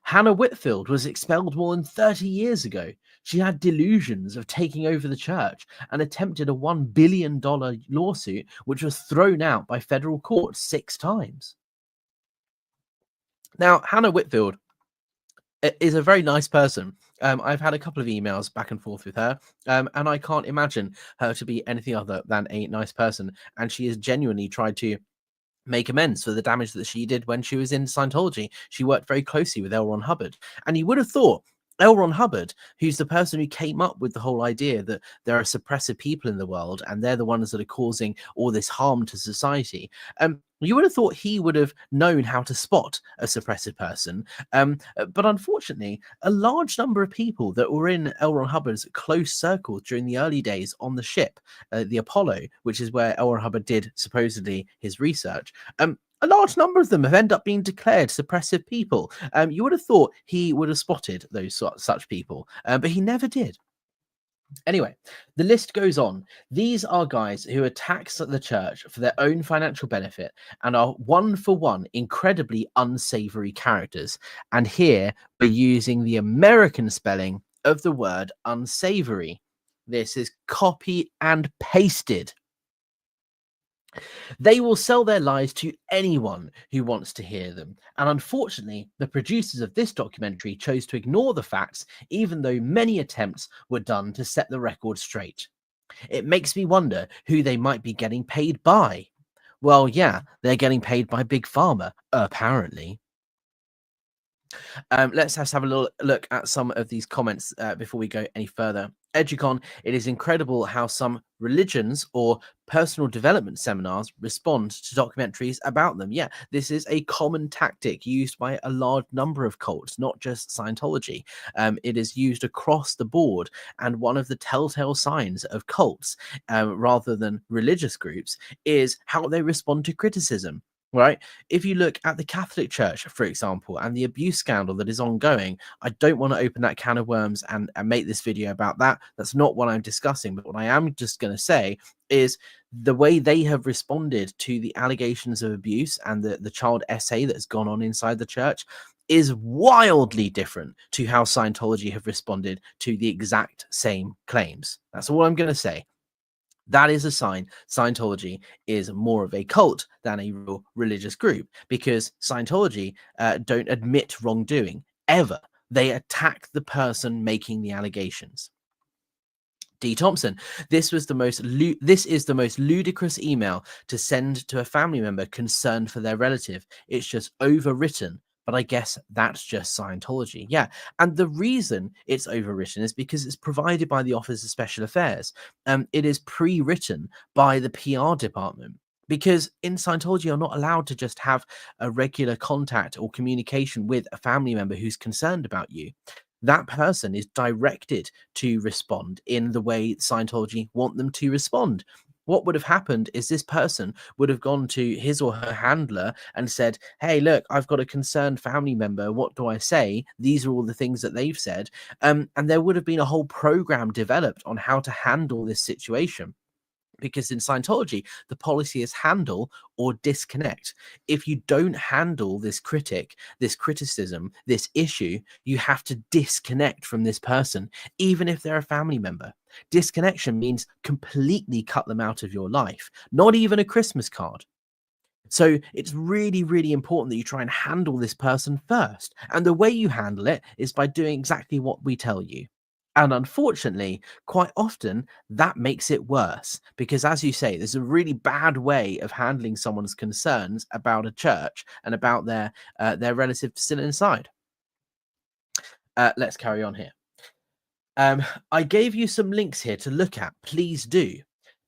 [SPEAKER 1] Hannah Whitfield was expelled more than 30 years ago. She had delusions of taking over the church and attempted a $1 billion lawsuit, which was thrown out by federal courts 6 times. Now, Hannah Whitfield is a very nice person. I've had a couple of emails back and forth with her, and I can't imagine her to be anything other than a nice person. And she has genuinely tried to make amends for the damage that she did when she was in Scientology. She worked very closely with L. Ron Hubbard, and you would have thought L. Ron Hubbard, who's the person who came up with the whole idea that there are suppressive people in the world and they're the ones that are causing all this harm to society, you would have thought he would have known how to spot a suppressive person. But unfortunately, a large number of people that were in L. Ron Hubbard's close circle during the early days on the ship, the Apollo, which is where L. Ron Hubbard did supposedly his research, a large number of them have ended up being declared suppressive people. You would have thought he would have spotted those such people, but he never did. Anyway, the list goes on. These are guys who attack the church for their own financial benefit and are one-for-one incredibly unsavory characters. And here we're using the American spelling of the word unsavory. This is copy and pasted. They will sell their lies to anyone who wants to hear them. And unfortunately, the producers of this documentary chose to ignore the facts, even though many attempts were done to set the record straight. It makes me wonder who they might be getting paid by. Well, yeah, they're getting paid by Big Pharma, apparently. Let's have a little look at some of these comments before we go any further. Educon, it is incredible how some religions or personal development seminars respond to documentaries about them. Yeah, this is a common tactic used by a large number of cults, not just Scientology. It is used across the board, and one of the telltale signs of cults, rather than religious groups, is how they respond to criticism. Right. If you look at the Catholic Church, for example, and the abuse scandal that is ongoing, I don't want to open that can of worms and make this video about that. That's not what I'm discussing. But what I am just going to say is the way they have responded to the allegations of abuse and the child essay that's gone on inside the church is wildly different to how Scientology have responded to the exact same claims. That's all I'm going to say. That is a sign Scientology is more of a cult than a real religious group, because Scientology don't admit wrongdoing ever. They attack the person making the allegations. D. Thompson, this is the most ludicrous email to send to a family member concerned for their relative. It's just overwritten. But I guess that's just Scientology. Yeah. And the reason it's overwritten is because it's provided by the Office of Special Affairs. It is pre-written by the PR department, because in Scientology, you're not allowed to just have a regular contact or communication with a family member who's concerned about you. that person is directed to respond in the way Scientology want them to respond. What would have happened is this person would have gone to his or her handler and said, "Hey, look, I've got a concerned family member. What do I say? These are all the things that they've said." And there would have been a whole program developed on how to handle this situation, because in Scientology, the policy is handle or disconnect. If you don't handle this critic, this criticism, this issue, you have to disconnect from this person, even if they're a family member. Disconnection means completely cut them out of your life, not even a Christmas card. So it's really, really important that you try and handle this person first. And the way you handle it is by doing exactly what we tell you. And unfortunately, quite often that makes it worse because, as you say, there's a really bad way of handling someone's concerns about a church and about their relative still inside. Let's carry on here. I gave you some links here to look at. Please do.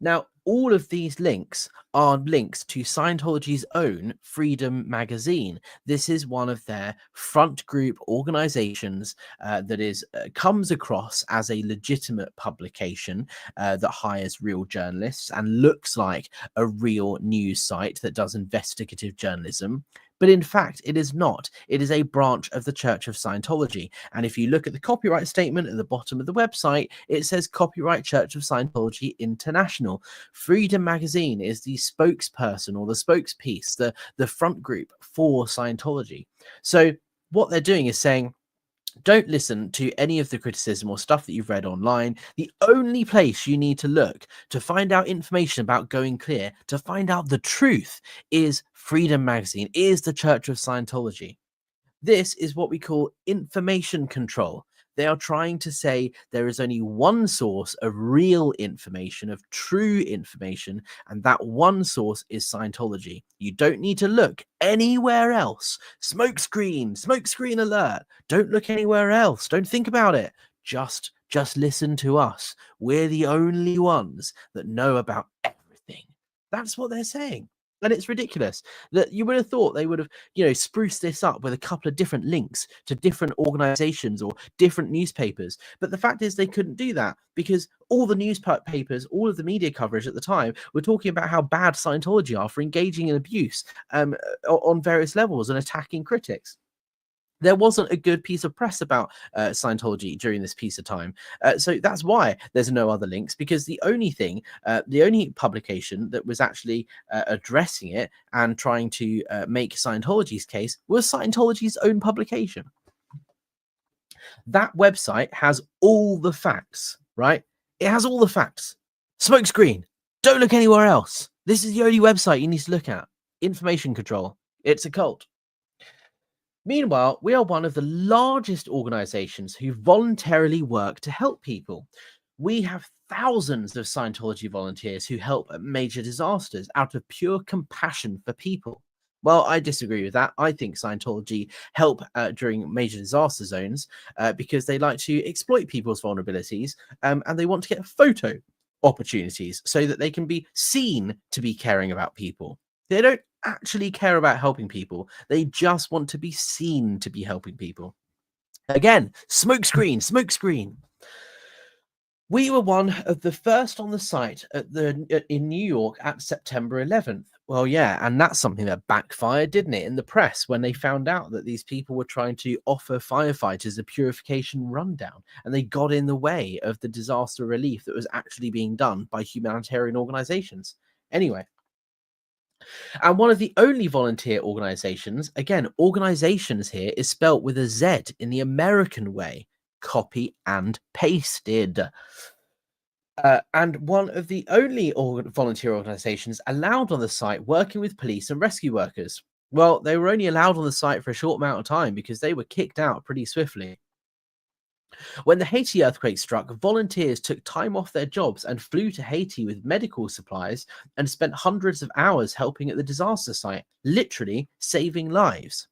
[SPEAKER 1] Now, all of these links are links to Scientology's own Freedom magazine. This is one of their front group organizations that comes across as a legitimate publication that hires real journalists and looks like a real news site that does investigative journalism. But in fact, it is not. It is a branch of the Church of Scientology. And if you look at the copyright statement at the bottom of the website, it says Copyright Church of Scientology International. Freedom Magazine is the spokesperson or the spokespiece, the front group for Scientology. So what they're doing is saying, don't listen to any of the criticism or stuff that you've read online. The only place you need to look to find out information about going clear, to find out the truth, is Freedom Magazine, is the Church of Scientology. This is what we call information control. They are trying to say there is only one source of real information, of true information, and that one source is Scientology. You don't need to look anywhere else. Smokescreen alert. Don't look anywhere else. Don't think about it. Just listen to us. We're the only ones that know about everything. That's what they're saying. And it's ridiculous that you would have thought they would have, spruced this up with a couple of different links to different organizations or different newspapers. But the fact is they couldn't do that because all the newspapers, all of the media coverage at the time were talking about how bad Scientology are for engaging in abuse on various levels and attacking critics. There wasn't a good piece of press about Scientology during this piece of time. So that's why there's no other links, because the only publication that was actually addressing it and trying to make Scientology's case was Scientology's own publication. That website has all the facts, right? It has all the facts. Smokescreen. Don't look anywhere else. This is the only website you need to look at. Information control. It's a cult. Meanwhile, we are one of the largest organizations who voluntarily work to help people. We have thousands of Scientology volunteers who help at major disasters out of pure compassion for people. Well, I disagree with that. I think Scientology help during major disaster zones because they like to exploit people's vulnerabilities and they want to get photo opportunities so that they can be seen to be caring about people. They don't actually care about helping people. They just want to be seen to be helping people. Again, smokescreen. We were one of the first on the site in New York at September 11th. Well, yeah, and that's something that backfired, didn't it, in the press when they found out that these people were trying to offer firefighters a purification rundown, and they got in the way of the disaster relief that was actually being done by humanitarian organizations. Anyway, and one of the only volunteer organizations, again, organizations here is spelt with a Z in the American way, copy and pasted. And one of the only volunteer organizations allowed on the site working with police and rescue workers. Well, they were only allowed on the site for a short amount of time because they were kicked out pretty swiftly. When the Haiti earthquake struck, volunteers took time off their jobs and flew to Haiti with medical supplies and spent hundreds of hours helping at the disaster site, literally saving lives.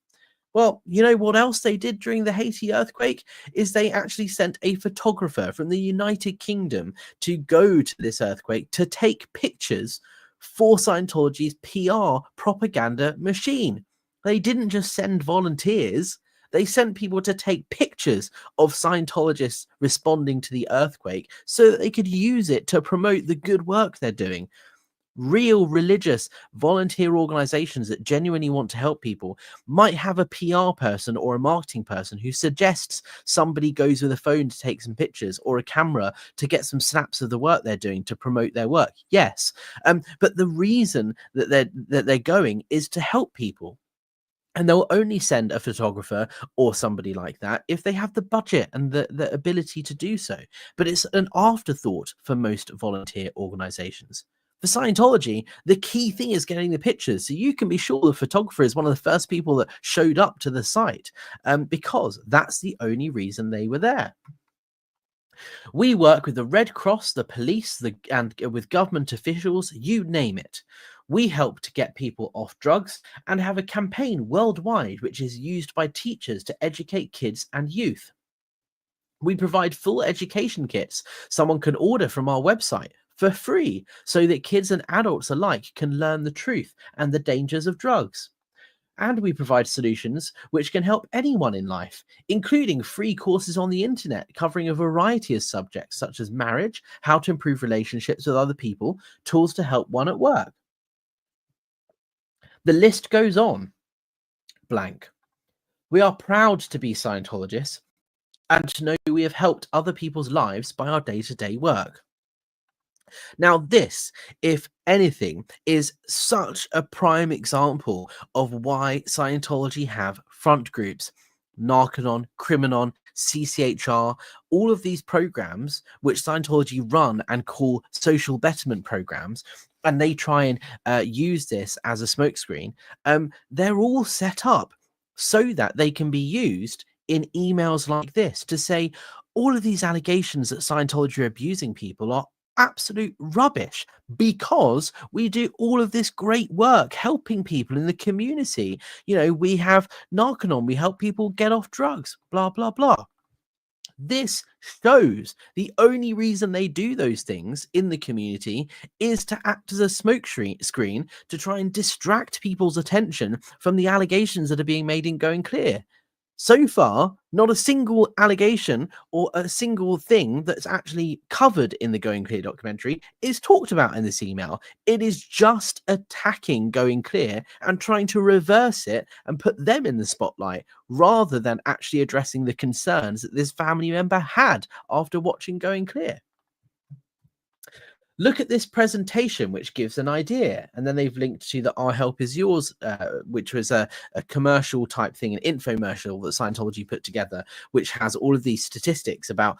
[SPEAKER 1] Well, you know what else they did during the Haiti earthquake is they actually sent a photographer from the United Kingdom to go to this earthquake to take pictures for Scientology's PR propaganda machine. They didn't just send volunteers. They sent people to take pictures of Scientologists responding to the earthquake so that they could use it to promote the good work they're doing. Real religious volunteer organizations that genuinely want to help people might have a PR person or a marketing person who suggests somebody goes with a phone to take some pictures or a camera to get some snaps of the work they're doing to promote their work. Yes, but the reason that they're going is to help people. And they'll only send a photographer or somebody like that if they have the budget and the ability to do so. But it's an afterthought for most volunteer organizations. For Scientology, the key thing is getting the pictures. So you can be sure the photographer is one of the first people that showed up to the site, because that's the only reason they were there. We work with the Red Cross, the police, and with government officials, you name it. We help to get people off drugs and have a campaign worldwide which is used by teachers to educate kids and youth. We provide full education kits someone can order from our website for free so that kids and adults alike can learn the truth and the dangers of drugs. And we provide solutions which can help anyone in life, including free courses on the internet covering a variety of subjects such as marriage, how to improve relationships with other people, tools to help one at work. The list goes on. Blank. We are proud to be Scientologists and to know we have helped other people's lives by our day-to-day work. Now, this, if anything, is such a prime example of why Scientology have front groups. Narcanon, Criminon, CCHR, all of these programs which Scientology run and call social betterment programs, and they try and use this as a smokescreen, they're all set up so that they can be used in emails like this to say all of these allegations that Scientology are abusing people are absolute rubbish because we do all of this great work helping people in the community. You know, we have Narcanon, we help people get off drugs, blah, blah, blah. This shows the only reason they do those things in the community is to act as a smoke screen to try and distract people's attention from the allegations that are being made in Going Clear. So far, not a single allegation or a single thing that's actually covered in the Going Clear documentary is talked about in this email. It is just attacking Going Clear and trying to reverse it and put them in the spotlight rather than actually addressing the concerns that this family member had after watching Going Clear. Look at this presentation, which gives an idea. And then they've linked to the Our Help Is Yours, which was a commercial type thing, an infomercial that Scientology put together, which has all of these statistics about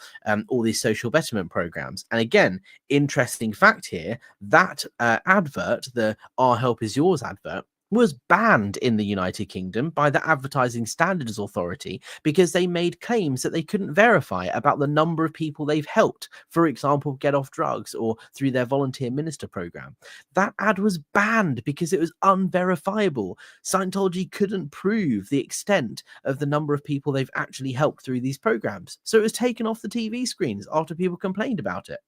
[SPEAKER 1] all these social betterment programs. And again, interesting fact here, that advert, the Our Help Is Yours advert, was banned in the United Kingdom by the Advertising Standards Authority because they made claims that they couldn't verify about the number of people they've helped, for example, get off drugs or through their volunteer minister program. That ad was banned because it was unverifiable. Scientology couldn't prove the extent of the number of people they've actually helped through these programs. So it was taken off the TV screens after people complained about it.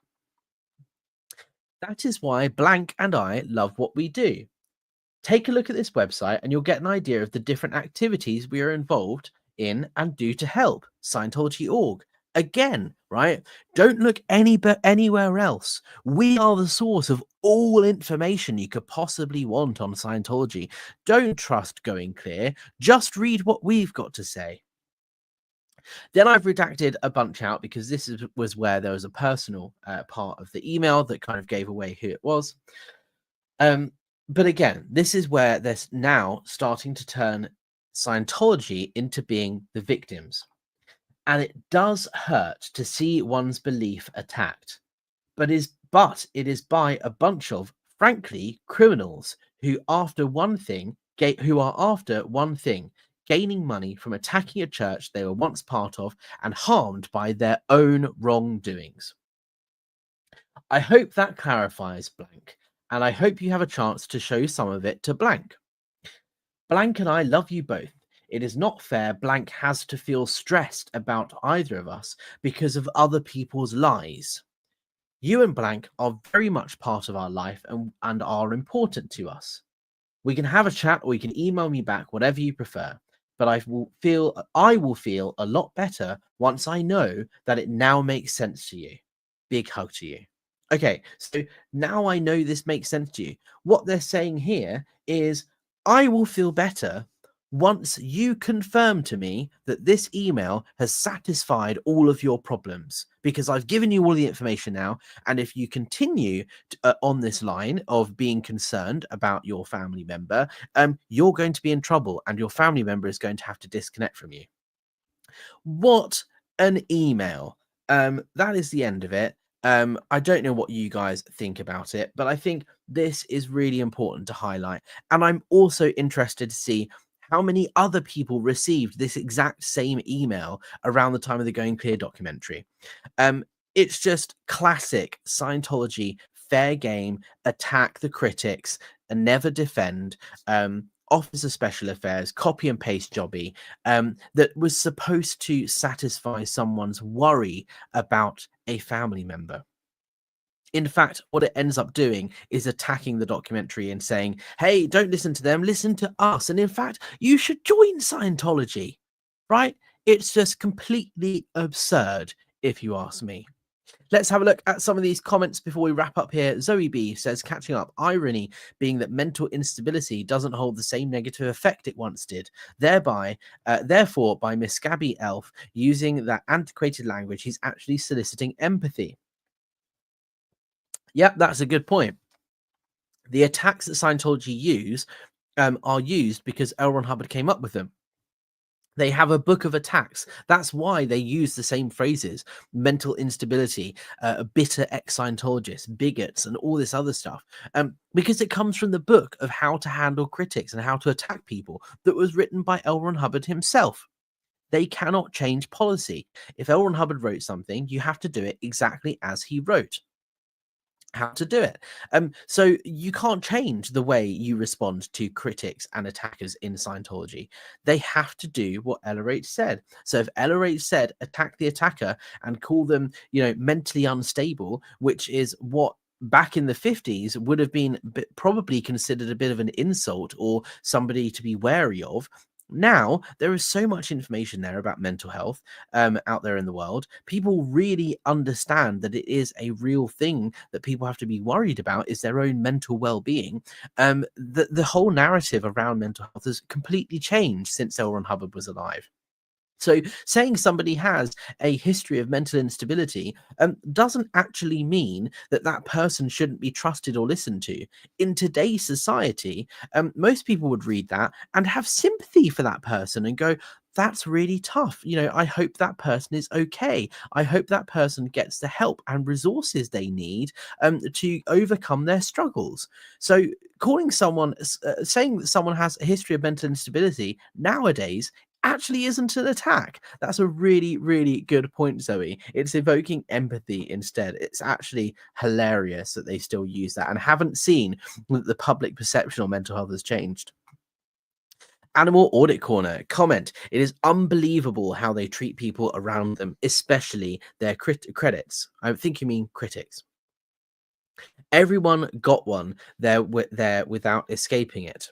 [SPEAKER 1] That is why Blank and I love what we do. Take a look at this website and you'll get an idea of the different activities we are involved in and do to help. Scientology.org. Again, right? Don't look anywhere else. We are the source of all information you could possibly want on Scientology. Don't trust Going Clear. Just read what we've got to say. Then I've redacted a bunch out because this was where there was a personal part of the email that kind of gave away who it was. But again, this is where they're now starting to turn Scientology into being the victims. And it does hurt to see one's belief attacked. But it is by a bunch of, frankly, criminals who are after one thing, gaining money from attacking a church they were once part of and harmed by their own wrongdoings. I hope that clarifies Blank. And I hope you have a chance to show some of it to Blank. Blank and I love you both. It is not fair Blank has to feel stressed about either of us because of other people's lies. You and Blank are very much part of our life and are important to us. We can have a chat or you can email me back, whatever you prefer. but I will feel a lot better once I know that it now makes sense to you. Big hug to you. Okay, so now I know this makes sense to you. What they're saying here is I will feel better once you confirm to me that this email has satisfied all of your problems, because I've given you all the information now. And if you continue on this line of being concerned about your family member, you're going to be in trouble and your family member is going to have to disconnect from you. What an email. That is the end of it. I don't know what you guys think about it, but I think this is really important to highlight. And I'm also interested to see how many other people received this exact same email around the time of the Going Clear documentary. Um, it's just classic Scientology, fair game, attack the critics and never defend. Office of Special Affairs, copy and paste jobby, that was supposed to satisfy someone's worry about a family member. In fact, what it ends up doing is attacking the documentary and saying, hey, don't listen to them, listen to us. And in fact, you should join Scientology, right? It's just completely absurd, if you ask me. Let's have a look at some of these comments before we wrap up here. Zoe B says, catching up, irony being that mental instability doesn't hold the same negative effect it once did. Therefore, by Miss Gabby Elf using that antiquated language, he's actually soliciting empathy. Yep, that's a good point. The attacks that Scientology use are used because L. Ron Hubbard came up with them. They have a book of attacks. That's why they use the same phrases: mental instability, bitter ex-Scientologists, bigots, and all this other stuff. Because it comes from the book of how to handle critics and how to attack people that was written by L. Ron Hubbard himself. They cannot change policy. If L. Ron Hubbard wrote something, you have to do it exactly as he wrote how to do it. So you can't change the way you respond to critics and attackers in Scientology. They have to do what Ella H said. So if Ella H said attack the attacker and call them, mentally unstable, which is what back in the 50s would have been probably considered a bit of an insult or somebody to be wary of. Now there is so much information there about mental health out there in the world. People really understand that it is a real thing that people have to be worried about, is their own mental well-being. The whole narrative around mental health has completely changed since L. Ron Hubbard was alive. So saying somebody has a history of mental instability doesn't actually mean that that person shouldn't be trusted or listened to. In today's society, most people would read that and have sympathy for that person and go, that's really tough. I hope that person is okay. I hope that person gets the help and resources they need to overcome their struggles. So saying that someone has a history of mental instability nowadays actually isn't an attack. That's a really, really good point, Zoe. It's evoking empathy instead. It's actually hilarious that they still use that and haven't seen that the public perception on mental health has changed. Animal Audit Corner comment: it is unbelievable how they treat people around them, especially their credits. I think you mean critics. Everyone got one there without escaping it.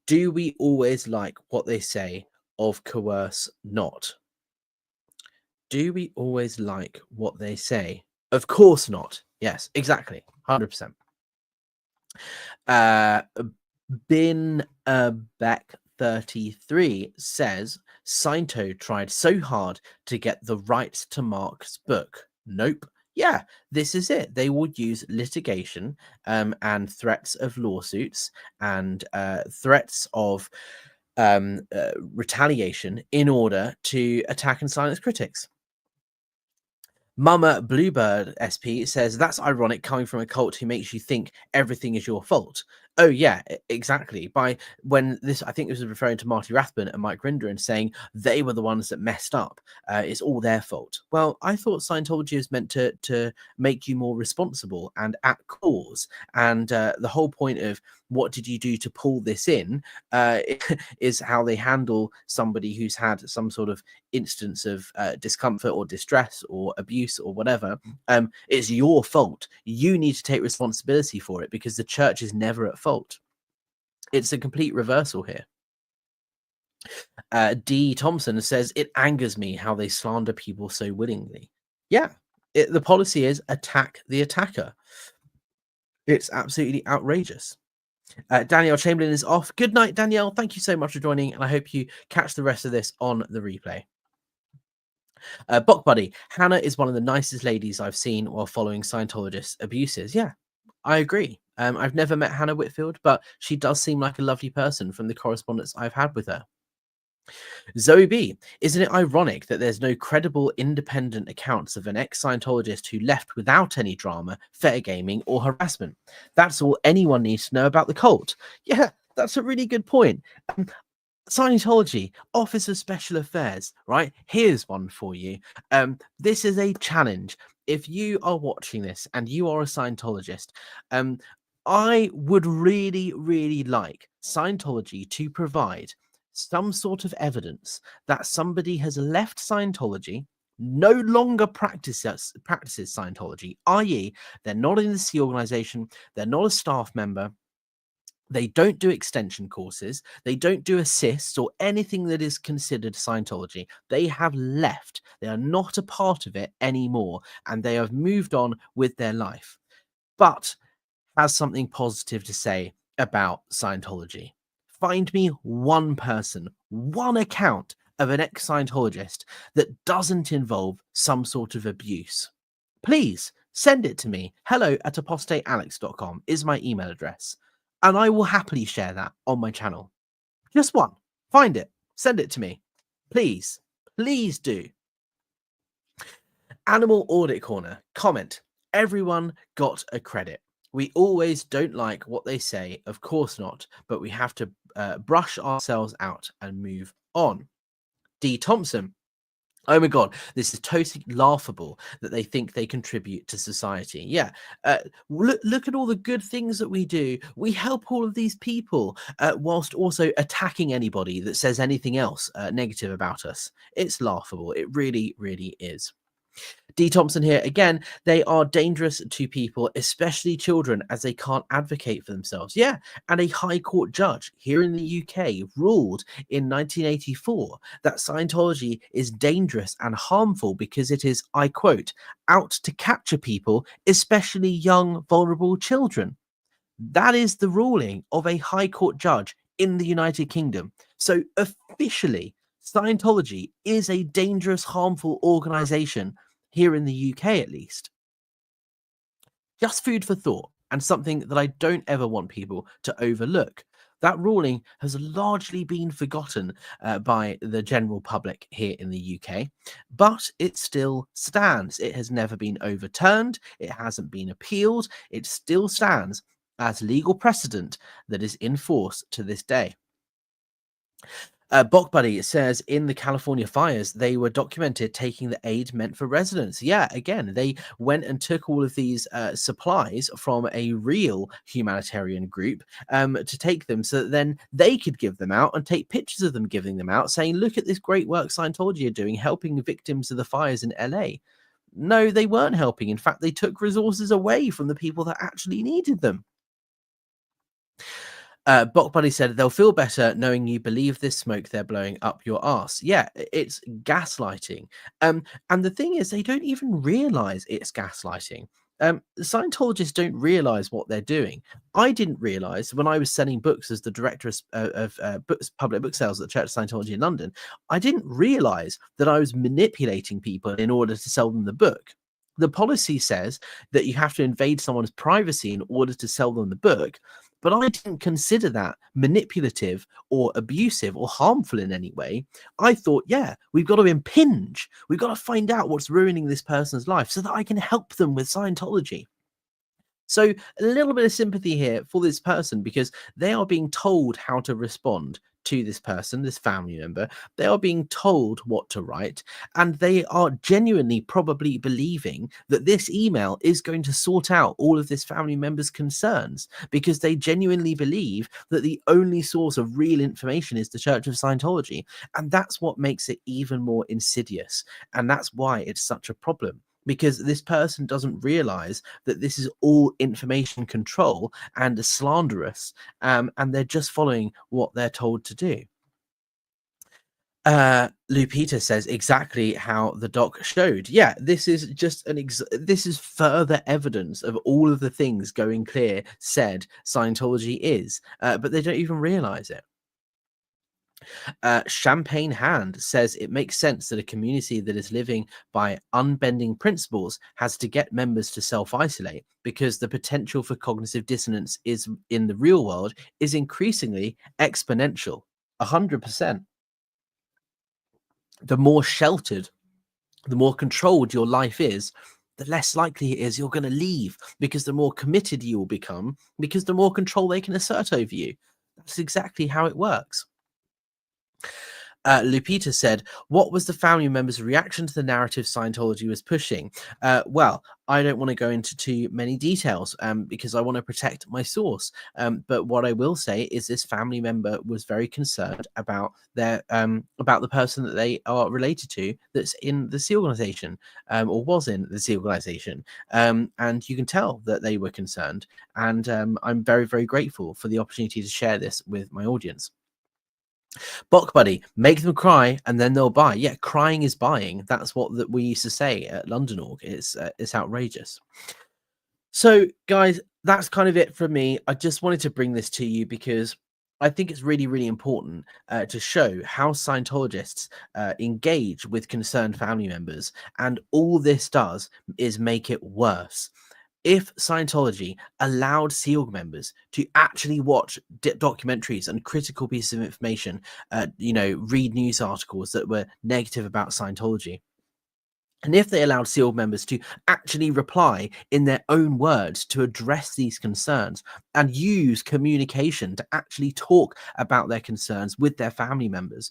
[SPEAKER 1] Do we always like what they say of coerce not? Do we always like what they say? Of course not. Yes, exactly. 100%. Bin Beck 33 says Sainto tried so hard to get the rights to Mark's book. Nope. Yeah, this is it. They will use litigation and threats of lawsuits and threats of retaliation in order to attack and silence critics. Mama Bluebird SP says that's ironic coming from a cult who makes you think everything is your fault. Oh yeah, exactly. I think this was referring to Marty Rathbun and Mike Rinder and saying they were the ones that messed up. It's all their fault. Well, I thought Scientology is meant to make you more responsible and at cause. And the whole point of what did you do to pull this in is how they handle somebody who's had some sort of instance of discomfort or distress or abuse or whatever. It's your fault. You need to take responsibility for it because the church is never at fault. It's a complete reversal here. D. Thompson says, it angers me how they slander people so willingly. Yeah, the policy is attack the attacker. It's absolutely outrageous. Danielle Chamberlain is off. Good night, Danielle. Thank you so much for joining, and I hope you catch the rest of this on the replay. Bok Buddy, Hannah is one of the nicest ladies I've seen while following Scientologist abuses. Yeah, I agree. I've never met Hannah Whitfield, but she does seem like a lovely person from the correspondence I've had with her. Zoe B, isn't it ironic that there's no credible independent accounts of an ex-Scientologist who left without any drama, fair gaming, or harassment? That's all anyone needs to know about the cult. Yeah, that's a really good point. Scientology, Office of Special Affairs, right? Here's one for you. This is a challenge. If you are watching this and you are a Scientologist, um, I would really, really like Scientology to provide some sort of evidence that somebody has left Scientology, no longer practices Scientology, i.e., they're not in the C organization, they're not a staff member, they don't do extension courses. They don't do assists or anything that is considered Scientology. They have left. They are not a part of it anymore, and they have moved on with their life. But has something positive to say about Scientology. Find me one person, one account of an ex-Scientologist that doesn't involve some sort of abuse. Please send it to me. hello@apostatealex.com is my email address. And I will happily share that on my channel. Just one. Find it. Send it to me. Please. Please do. Animal Audit Corner. Comment. Everyone got a credit. We always don't like what they say. Of course not. But we have to brush ourselves out and move on. D. Thompson. Oh my God, this is totally laughable that they think they contribute to society. Yeah, look at all the good things that we do. We help all of these people whilst also attacking anybody that says anything else negative about us. It's laughable. It really, really is. D. Thompson here again. They are dangerous to people, especially children, as they can't advocate for themselves. Yeah, and a High Court judge here in the UK ruled in 1984 that Scientology is dangerous and harmful because it is, I quote, out to capture people, especially young, vulnerable children. That is the ruling of a High Court judge in the United Kingdom. So officially, Scientology is a dangerous, harmful organization here in the UK at least. Just food for thought, and something that I don't ever want people to overlook. That ruling has largely been forgotten by the general public here in the UK, but it still stands. It has never been overturned, it hasn't been appealed, it still stands as legal precedent that is in force to this day. Bok Buddy says in the California fires, they were documented taking the aid meant for residents. Yeah, again, they went and took all of these supplies from a real humanitarian group to take them so that then they could give them out and take pictures of them giving them out, saying, look at this great work Scientology are doing, helping victims of the fires in LA. No, they weren't helping. In fact, they took resources away from the people that actually needed them. Bok Buddy said they'll feel better knowing you believe this smoke they're blowing up your ass. Yeah, it's gaslighting. And the thing is, they don't even realize it's gaslighting. Scientologists don't realize what they're doing. I didn't realize when I was selling books as the director of books, public book sales at the Church of Scientology in London. I didn't realize that I was manipulating people in order to sell them the book. The policy says that you have to invade someone's privacy in order to sell them the book. But I didn't consider that manipulative or abusive or harmful in any way. I thought, yeah, we've got to impinge. We've got to find out what's ruining this person's life so that I can help them with Scientology. So a little bit of sympathy here for this person because they are being told how to respond to this person, this family member. They are being told what to write, and they are genuinely probably believing that this email is going to sort out all of this family member's concerns because they genuinely believe that the only source of real information is the Church of Scientology. And that's what makes it even more insidious. And that's why it's such a problem, because this person doesn't realize that this is all information control and slanderous, and they're just following what they're told to do. Lupita says exactly how the doc showed. Yeah, this is just this is further evidence of all of the things Going Clear said Scientology is, but they don't even realize it. Champagne Hand says it makes sense that a community that is living by unbending principles has to get members to self-isolate because the potential for cognitive dissonance is in the real world is increasingly exponential. 100%. The more sheltered, the more controlled your life is, the less likely it is you're going to leave, because the more committed you will become, because the more control they can assert over you. That's exactly how it works. Lupita said, "What was the family members' reaction to the narrative Scientology was pushing?" Well, I don't want to go into too many details because I want to protect my source. But what I will say is this family member was very concerned about their about the person that they are related to that's in the SEAL organization or was in the SEAL organization, and you can tell that they were concerned. And I'm very, very grateful for the opportunity to share this with my audience. Bok buddy, make them cry and then they'll buy. Yeah, crying is buying. That's what that we used to say at London Org. It's outrageous. So, guys, that's kind of it from me. I just wanted to bring this to you because I think it's really, really important to show how Scientologists engage with concerned family members, and all this does is make it worse. If Scientology allowed SEAL members to actually watch documentaries and critical pieces of information, read news articles that were negative about Scientology, and if they allowed SEAL members to actually reply in their own words to address these concerns and use communication to actually talk about their concerns with their family members,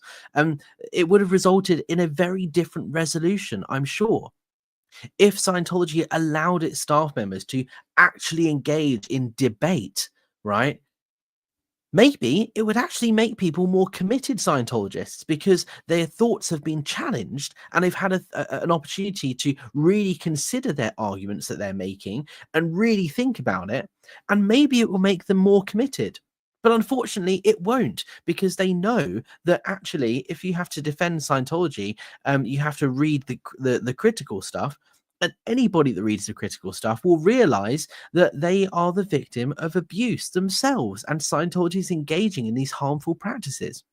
[SPEAKER 1] it would have resulted in a very different resolution, I'm sure. If Scientology allowed its staff members to actually engage in debate, right? Maybe it would actually make people more committed Scientologists because their thoughts have been challenged and they've had an opportunity to really consider their arguments that they're making and really think about it. And maybe it will make them more committed. But unfortunately, it won't, because they know that actually, if you have to defend Scientology, you have to read the critical stuff. And anybody that reads the critical stuff will realize that they are the victim of abuse themselves, and Scientology is engaging in these harmful practices.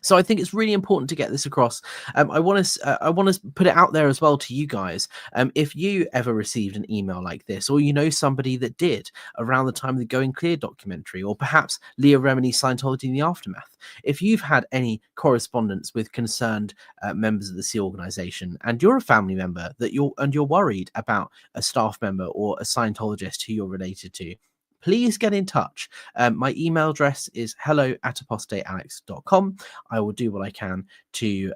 [SPEAKER 1] So I think it's really important to get this across. I want to put it out there as well to you guys. If you ever received an email like this, or you know somebody that did around the time of the Going Clear documentary, or perhaps Leah Remini's Scientology in the Aftermath, if you've had any correspondence with concerned members of the SEAL organization, and you're a family member that you're worried about a staff member or a Scientologist who you're related to, please get in touch. My email address is hello@apostatealex.com. I will do what I can to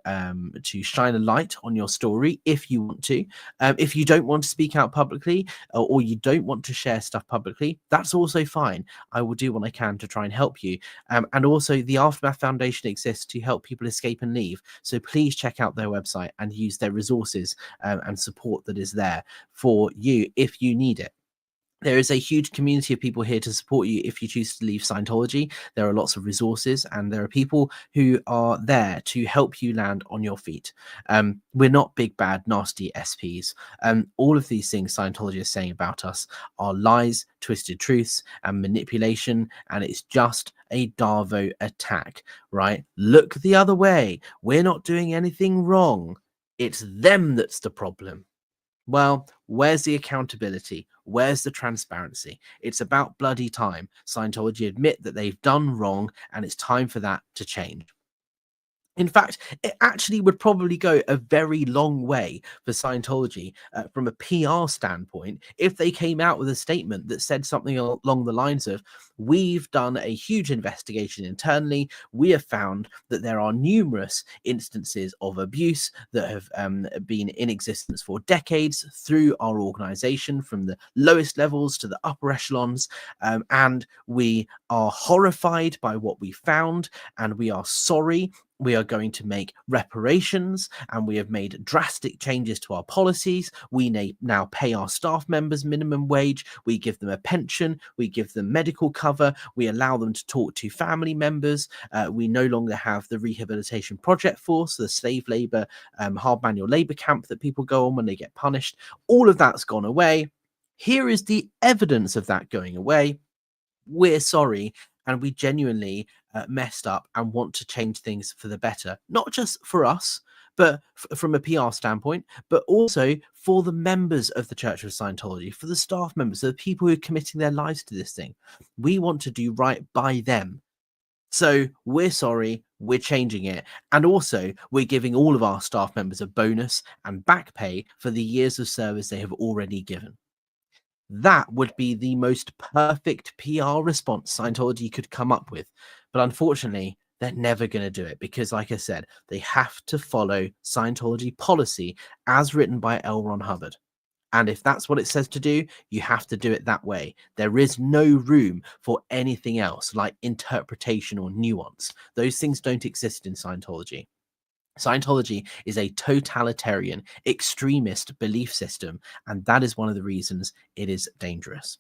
[SPEAKER 1] shine a light on your story if you want to. If you don't want to speak out publicly, or you don't want to share stuff publicly, that's also fine. I will do what I can to try and help you. And also, the Aftermath Foundation exists to help people escape and leave. So please check out their website and use their resources and support that is there for you if you need it. There is a huge community of people here to support you if you choose to leave Scientology. There are lots of resources, and there are people who are there to help you land on your feet. We're not big, bad, nasty SPs. All of these things Scientology is saying about us are lies, twisted truths, and manipulation, and it's just a Darvo attack, right? Look the other way. We're not doing anything wrong. It's them that's the problem. Well, where's the accountability? Where's the transparency? It's about bloody time. Scientology admit that they've done wrong, and it's time for that to change. In fact, it actually would probably go a very long way for Scientology from a PR standpoint if they came out with a statement that said something along the lines of, "We've done a huge investigation internally. We have found that there are numerous instances of abuse that have been in existence for decades through our organization, from the lowest levels to the upper echelons. And we are horrified by what we found, and we are sorry We are going to make reparations, and we have made drastic changes to our policies. We now pay our staff members minimum wage. We give them a pension. We give them medical cover. We allow them to talk to family members. We no longer have the rehabilitation project force, the slave labor, hard manual labor camp that people go on when they get punished. All of that's gone away. Here is the evidence of that going away. We're sorry, and we genuinely messed up and want to change things for the better, not just for us, but from a PR standpoint, but also for the members of the Church of Scientology, for the staff members, the people who are committing their lives to this thing. We want to do right by them. So we're sorry, we're changing it. And also, we're giving all of our staff members a bonus and back pay for the years of service they have already given. That would be the most perfect PR response Scientology could come up with. But unfortunately, they're never going to do it because, like I said, they have to follow Scientology policy as written by L. Ron Hubbard. And if that's what it says to do, you have to do it that way. There is no room for anything else like interpretation or nuance. Those things don't exist in Scientology. Scientology is a totalitarian, extremist belief system, and that is one of the reasons it is dangerous.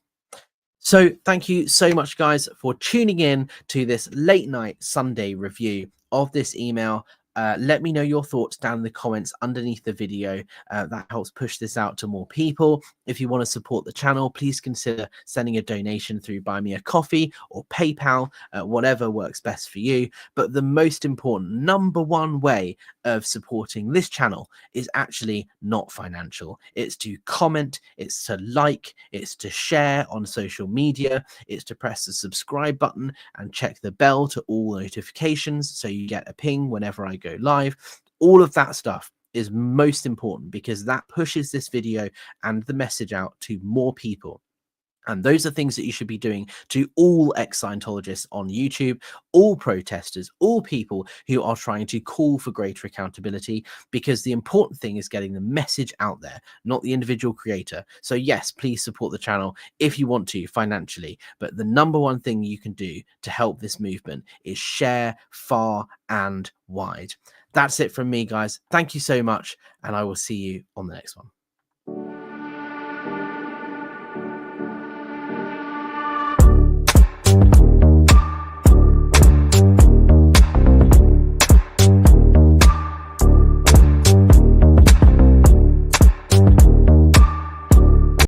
[SPEAKER 1] So, thank you so much, guys, for tuning in to this late night Sunday review of this email. Let me know your thoughts down in the comments underneath the video. That helps push this out to more people. If you want to support the channel, please consider sending a donation through Buy Me a Coffee or PayPal, whatever works best for you. But the most important, number one way of supporting this channel is actually not financial. It's to comment, it's to like, it's to share on social media, it's to press the subscribe button and check the bell to all notifications so you get a ping whenever I go live. All of that stuff is most important because that pushes this video and the message out to more people. And those are things that you should be doing to all ex-Scientologists on YouTube, all protesters, all people who are trying to call for greater accountability, because the important thing is getting the message out there, not the individual creator. So yes, please support the channel if you want to financially. But the number one thing you can do to help this movement is share far and wide. That's it from me, guys. Thank you so much, and I will see you on the next one.